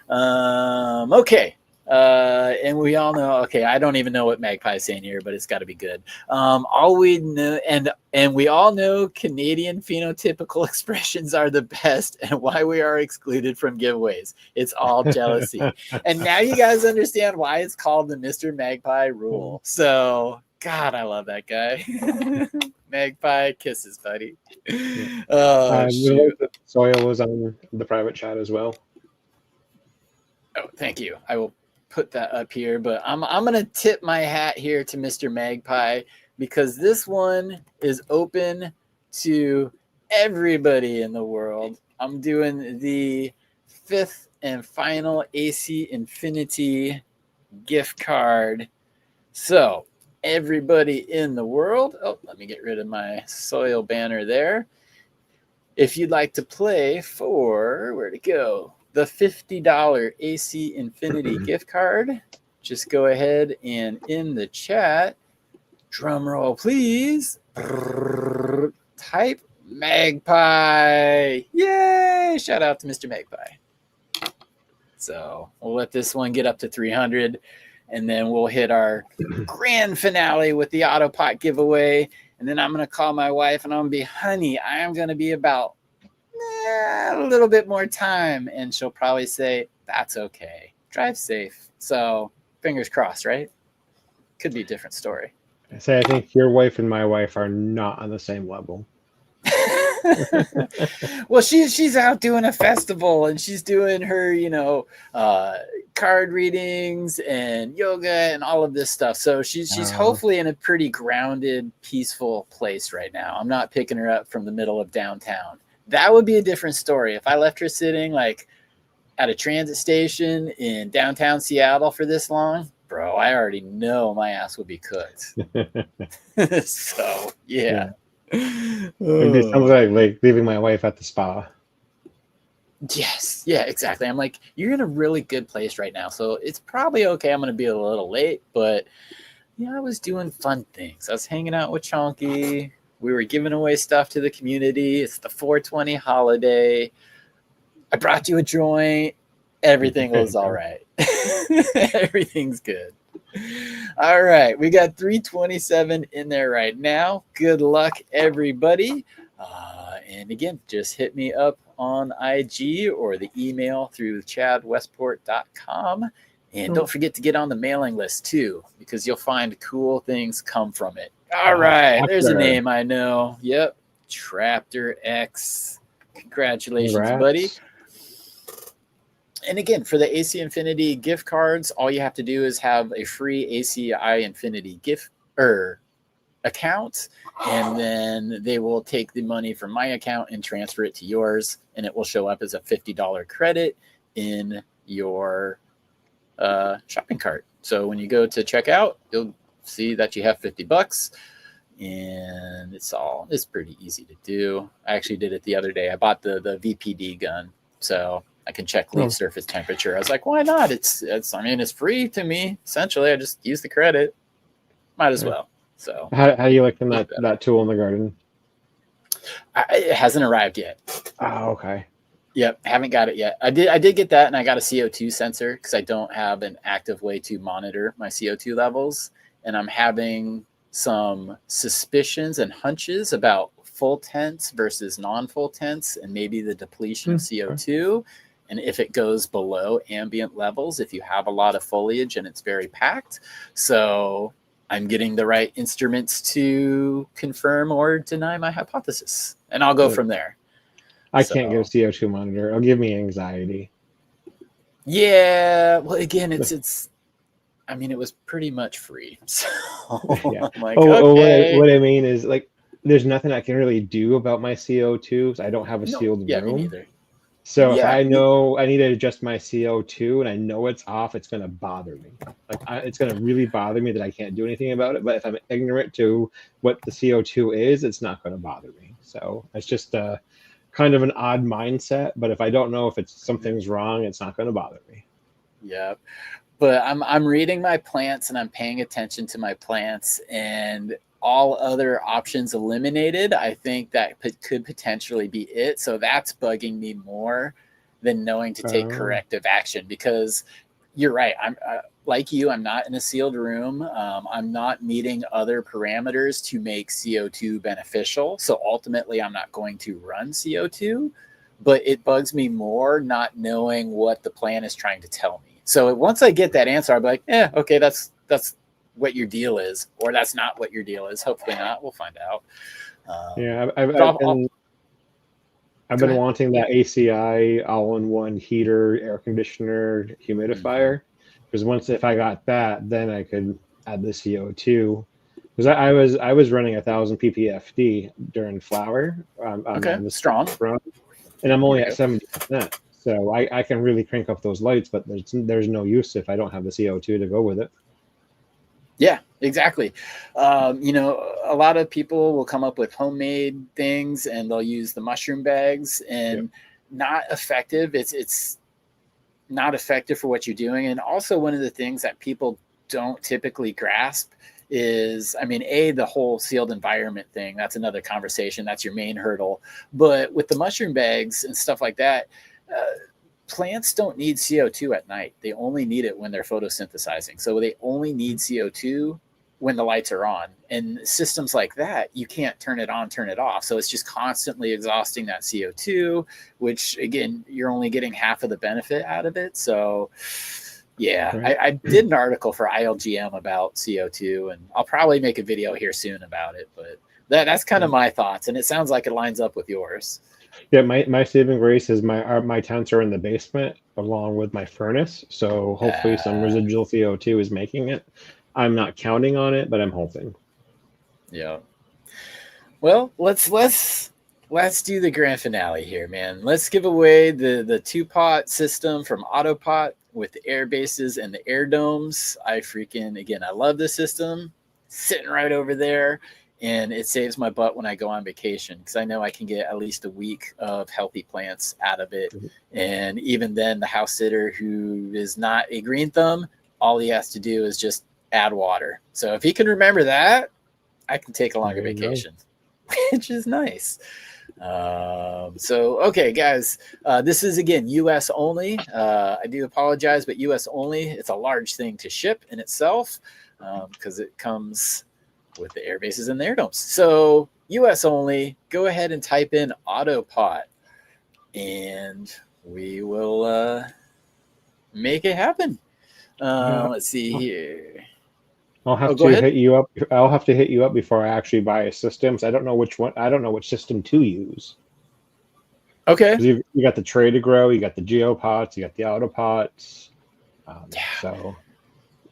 Okay. And we all know, okay, I don't even know what Magpie's saying here, but it's got to be good. All we know, and we all know Canadian phenotypical expressions are the best and why we are excluded from giveaways. It's all jealousy. And now you guys understand why it's called the Mr. Magpie rule. So, God, I love that guy. Magpie kisses, buddy. Oh, shoot. The soil was on the private chat as well. Oh, thank you. I will put that up here, but I'm gonna tip my hat here to Mr. Magpie because this one is open to everybody in the world. I'm doing the 5th and final AC Infinity gift card. So everybody in the world, let me get rid of my soil banner there. If you'd like to play for, where'd it go? The $50 AC Infinity gift card, just go ahead and in the chat, drum roll please, type Magpie. Yay! Shout out to Mr. Magpie. So we'll let this one get up to 300 and then we'll hit our grand finale with the AutoPot giveaway. And then I'm going to call my wife and I'm going to be, honey, I am going to be about a little bit more time. And she'll probably say, that's okay. Drive safe. So fingers crossed, right? Could be a different story. I think your wife and my wife are not on the same level. Well, she's out doing a festival and she's doing her, card readings and yoga and all of this stuff. So she's hopefully in a pretty grounded, peaceful place right now. I'm not picking her up from the middle of downtown. That would be a different story. If I left her sitting like at a transit station in downtown Seattle for this long, bro, I already know my ass would be cooked. So, yeah. It sounds like leaving my wife at the spa. Yes. Yeah, exactly. I'm like, you're in a really good place right now. So it's probably okay. I'm going to be a little late, but yeah, I was doing fun things. I was hanging out with Chonky. We were giving away stuff to the community. It's the 420 holiday. I brought you a joint. Everything was all right. Everything's good. All right. We got 327 in there right now. Good luck, everybody. And again, just hit me up on IG or the email through chadwestport.com. And don't forget to get on the mailing list too, because you'll find cool things come from it. All right. There's a name I know. Yep. Traptor X. Congratulations, buddy. And again, for the AC Infinity gift cards, all you have to do is have a free ACI Infinity gift account, and then they will take the money from my account and transfer it to yours, and it will show up as a $50 credit in your shopping cart. So when you go to checkout, you'll see that you have $50, and it's pretty easy to do. I actually did it the other day. I bought the VPD gun, so I can check leaf surface temperature. I was like, why not? It's free to me. Essentially, I just use the credit. Might as well. So how do you like that tool in the garden? It hasn't arrived yet. Oh, okay. Yep, haven't got it yet. I did get that, and I got a CO2 sensor because I don't have an active way to monitor my CO2 levels, and I'm having some suspicions and hunches about full tents versus non-full tents, and maybe the depletion of CO2. And if it goes below ambient levels, if you have a lot of foliage and it's very packed. So I'm getting the right instruments to confirm or deny my hypothesis. And I'll go from there. I can't get a CO2 monitor. It'll give me anxiety. Yeah. Well, again, it was pretty much free. So yeah. I'm like, okay. What I mean is, like, there's nothing I can really do about my CO2. I don't have a sealed room. Me neither. So if I know I need to adjust my CO2 and I know it's off, it's going to bother me. It's going to really bother me that I can't do anything about it. But if I'm ignorant to what the CO2 is, it's not going to bother me. So it's just kind of an odd mindset. But if I don't know if something's wrong, it's not going to bother me. Yeah. But I'm reading my plants and I'm paying attention to my plants, and all other options eliminated, I think that could potentially be it. So that's bugging me more than knowing to take corrective action, because you're right. I'm like you, I'm not in a sealed room. I'm not meeting other parameters to make CO2 beneficial. So ultimately, I'm not going to run CO2, but it bugs me more not knowing what the plan is trying to tell me. So once I get that answer, I'll be like, yeah, okay, that's what your deal is, or that's not what your deal is. Hopefully not. We'll find out. I've been wanting that ACI all-in-one heater, air conditioner, humidifier, because if I got that, then I could add the CO2. Because I was running 1,000 ppfd during flower. Strong. And I'm only at 70%. So I can really crank up those lights, but there's no use if I don't have the CO2 to go with it. Yeah, exactly. A lot of people will come up with homemade things and they'll use the mushroom bags, and not effective. It's not effective for what you're doing. And also, one of the things that people don't typically grasp is, the whole sealed environment thing. That's another conversation. That's your main hurdle. But with the mushroom bags and stuff like that, plants don't need CO2 at night. They only need it when they're photosynthesizing. So they only need CO2 when the lights are on. And systems like that, you can't turn it on, turn it off. So it's just constantly exhausting that CO2, which again, you're only getting half of the benefit out of it. So yeah, Right. I did an article for ILGM about CO2, and I'll probably make a video here soon about it. But that's kind of my thoughts, and it sounds like it lines up with yours. Yeah, my saving grace is my tents are in the basement along with my furnace, so hopefully some residual CO2 is making it. I'm not counting on it, but I'm hoping. Yeah. Well, let's do the grand finale here, man. Let's give away the 2-pot system from AutoPot with the air bases and the air domes. I love this system. Sitting right over there, and it saves my butt when I go on vacation because I know I can get at least a week of healthy plants out of it. And even then, the house sitter who is not a green thumb, all he has to do is just add water. So if he can remember that, I can take a longer vacation, which is nice. Okay, guys, this is again US only. I do apologize, but US only. It's a large thing to ship in itself because it comes with the air bases and the air domes. So US only. Go ahead and type in AutoPot, and we will make it happen. Let's see here. I'll have to hit you up. I'll have to hit you up before I actually buy a system. So I don't know which one. I don't know which system to use. Okay. You got the tray to grow. You got the geopots. You got the autopots. So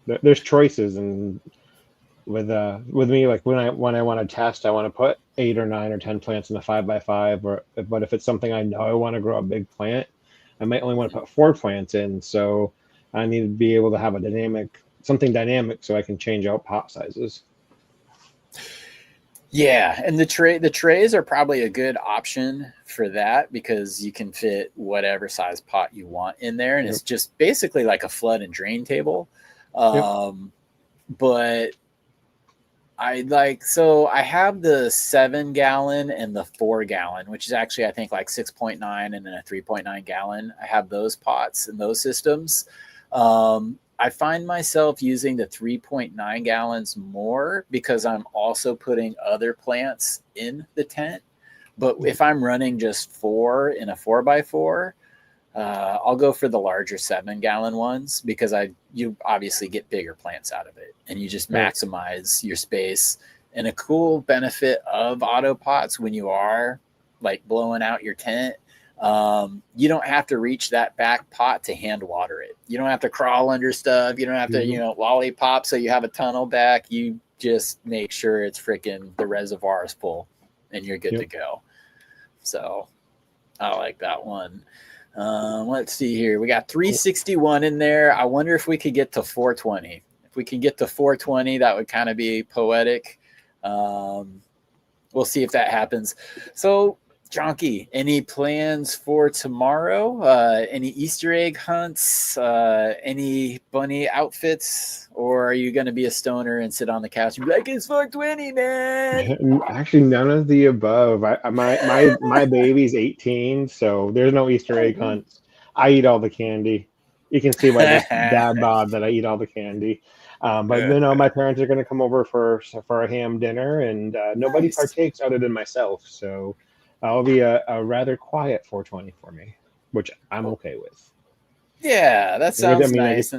there's choices, and with me, like when I want to test, I want to put 8 or 9 or 10 plants in a 5x5. But if it's something I know I want to grow a big plant, I might only want to put 4 plants in. So I need to be able to have something dynamic so I can change out pot sizes. Yeah, and the trays are probably a good option for that because you can fit whatever size pot you want in there, and it's just basically like a flood and drain table. But I have the 7-gallon and the 4-gallon, which is actually I think like 6.9 and then a 3.9 gallon. I have those pots and those systems. I find myself using the 3.9 gallons more because I'm also putting other plants in the tent. But if I'm running just 4 in a 4x4, I'll go for the larger 7-gallon ones because you obviously get bigger plants out of it and you just maximize your space. And a cool benefit of AutoPots when you are like blowing out your tent, you don't have to reach that back pot to hand water it. You don't have to crawl under stuff. You don't have to, lollipop so you have a tunnel back. You just make sure it's freaking the reservoir is full and you're good to go. So I like that one. Let's see here. We got 361 in there. I wonder if we could get to 420. If we can get to 420, that would kind of be poetic. We'll see if that happens. So Jonky, any plans for tomorrow? Any Easter egg hunts? Any bunny outfits? Or are you going to be a stoner and sit on the couch and be like, it's 420, man? Actually, none of the above. My baby's 18, so there's no Easter egg hunts. I eat all the candy. You can see by this dad bod that I eat all the candy. But my parents are going to come over for a ham dinner, and nobody partakes other than myself. So I'll be a rather quiet 420 for me, which I'm okay with. Yeah, that sounds nice.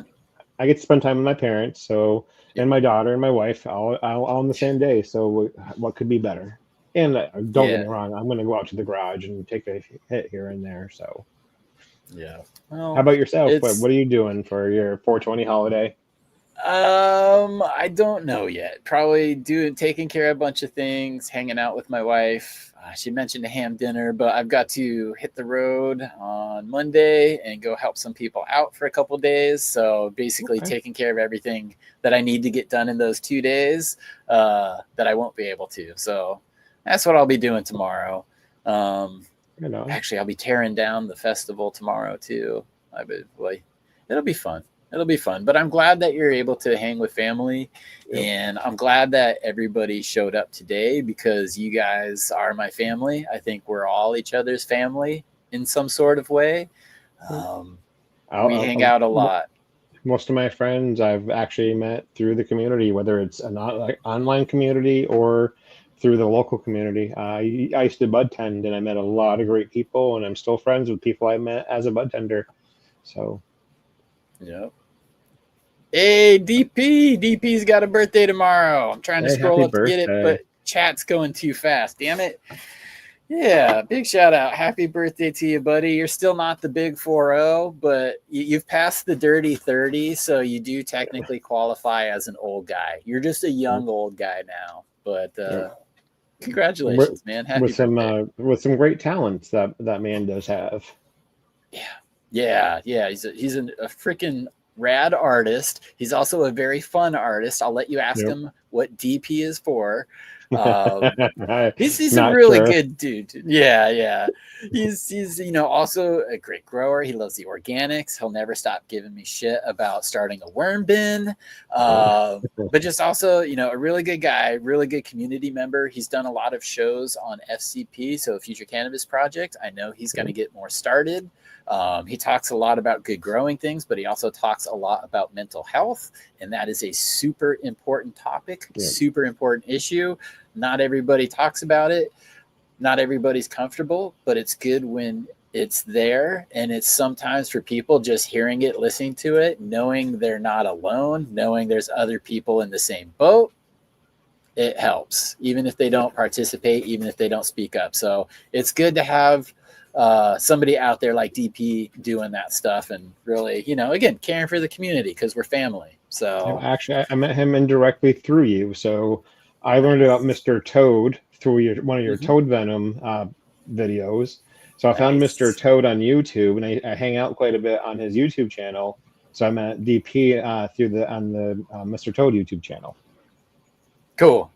I get to spend time with my parents, and my daughter and my wife all on the same day. So what could be better? And don't get me wrong, I'm going to go out to the garage and take a hit here and there. So well, how about yourself? What are you doing for your 420 holiday? I don't know yet. Probably taking care of a bunch of things, hanging out with my wife. She mentioned a ham dinner, but I've got to hit the road on Monday and go help some people out for a couple of days. So basically taking care of everything that I need to get done in those 2 days that I won't be able to. So that's what I'll be doing tomorrow. Actually, I'll be tearing down the festival tomorrow too. It'll be fun. It'll be fun, but I'm glad that you're able to hang with family, and I'm glad that everybody showed up today because you guys are my family. I think we're all each other's family in some sort of way. We hang out a lot. Most of my friends I've actually met through the community, whether it's an online community or through the local community. I used to bud tend, and I met a lot of great people, and I'm still friends with people I met as a bud tender. So, Yep. Hey, DP's got a birthday tomorrow. I'm trying to hey, scroll happy up to get it, birthday. but chat's going too fast. Damn it. Yeah, big shout out. Happy birthday to you, buddy. You're still not the big 4-0, but you've passed the dirty 30, so you do technically qualify as an old guy. You're just a young old guy now, but congratulations, man. Happy birthday. With some great talents that man does have. Yeah. He's a freaking rad artist. He's also a very fun artist. I'll let you ask him what DP is for. He's a really good dude. Yeah. He's also a great grower. He loves the organics. He'll never stop giving me shit about starting a worm bin. But just also, a really good guy, really good community member. He's done a lot of shows on FCP, so Future Cannabis Project. I know he's going to get more started. He talks a lot about good growing things, but he also talks a lot about mental health, and that is a super important topic, super important issue. Not everybody talks about it. Not everybody's comfortable, but it's good when it's there, and it's sometimes for people just hearing it, listening to it, knowing they're not alone, knowing there's other people in the same boat. It helps, even if they don't participate, even if they don't speak up. So it's good to have somebody out there like DP doing that stuff and really, again, caring for the community because we're family. So actually, I met him indirectly through you. So I learned about Mr. Toad through one of your Toad Venom videos. So I found Mr. Toad on YouTube, and I hang out quite a bit on his YouTube channel. So I met DP on the Mr. Toad YouTube channel. Cool.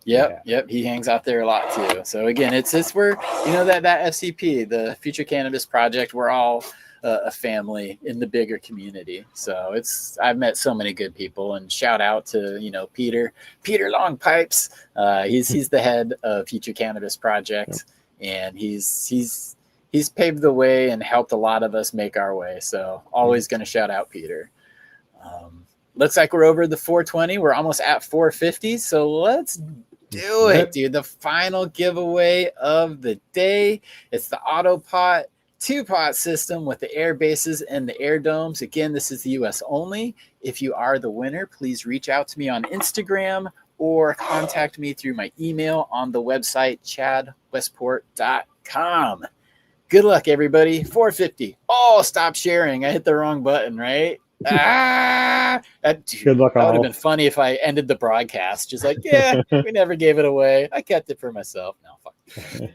Yep. He hangs out there a lot too. So again, it's we're that FCP, the Future Cannabis Project. We're all a family in the bigger community. So I've met so many good people, and shout out to Peter Long Pipes. He's the head of Future Cannabis Project, and he's paved the way and helped a lot of us make our way. So always going to shout out Peter. Looks like we're over the 420. We're almost at 450. So let's do it, dude. The final giveaway of the day. It's the AutoPot 2-pot system with the air bases and the air domes. Again, this is the US only. If you are the winner, please reach out to me on Instagram or contact me through my email on the website, chadwestport.com. Good luck, everybody. 450. Oh, stop sharing. I hit the wrong button, right? Good luck. That would have been funny if I ended the broadcast. Just like, we never gave it away. I kept it for myself. No, fuck.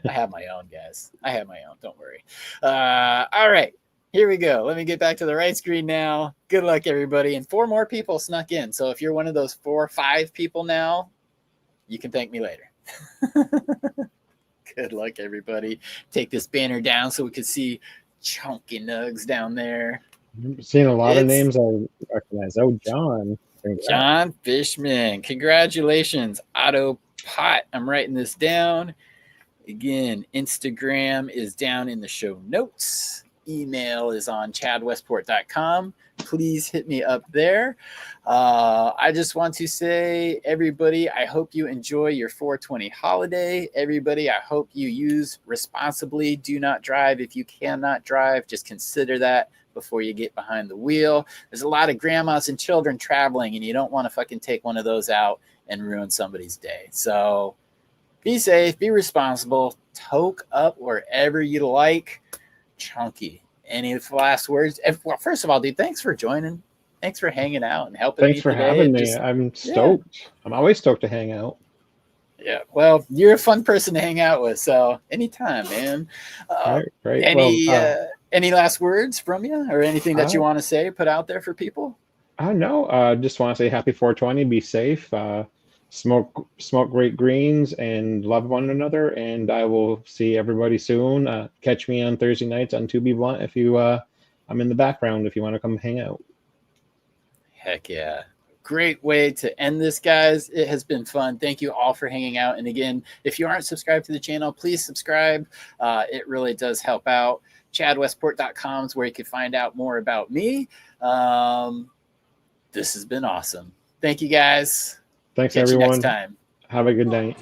I have my own, guys. I have my own. Don't worry. All right. Here we go. Let me get back to the right screen now. Good luck, everybody. And 4 more people snuck in. So if you're one of those 4 or 5 people now, you can thank me later. Good luck, everybody. Take this banner down so we can see Chunky Nugs down there. I'm seeing a lot of names I recognize. Oh, John. John Fishman. Congratulations. AutoPot. I'm writing this down. Again, Instagram is down in the show notes. Email is on chadwestport.com. Please hit me up there. I just want to say, everybody, I hope you enjoy your 420 holiday. Everybody, I hope you use responsibly. Do not drive if you cannot drive. Just consider that before you get behind the wheel. There's a lot of grandmas and children traveling, and you don't want to fucking take one of those out and ruin somebody's day. So be safe, be responsible, toke up wherever you like. Chunky. Any last words? Well, first of all, dude, thanks for joining. Thanks for hanging out and helping me. Thanks for having me. I'm stoked. Yeah. I'm always stoked to hang out. Yeah, well, you're a fun person to hang out with, so anytime, man. Great. Any last words from you or anything that you want to say, put out there for people? No, just want to say happy 420, be safe, smoke great greens, and love one another, and I will see everybody soon. Catch me on Thursday nights on 2B Blunt if you, I'm in the background if you want to come hang out. Heck yeah. Great way to end this, guys. It has been fun. Thank you all for hanging out. And again, if you aren't subscribed to the channel, please subscribe. It really does help out. chadwestport.com is where you can find out more about me. This has been awesome. Thank you guys. Thanks, Catch everyone. you next time. Have a good night.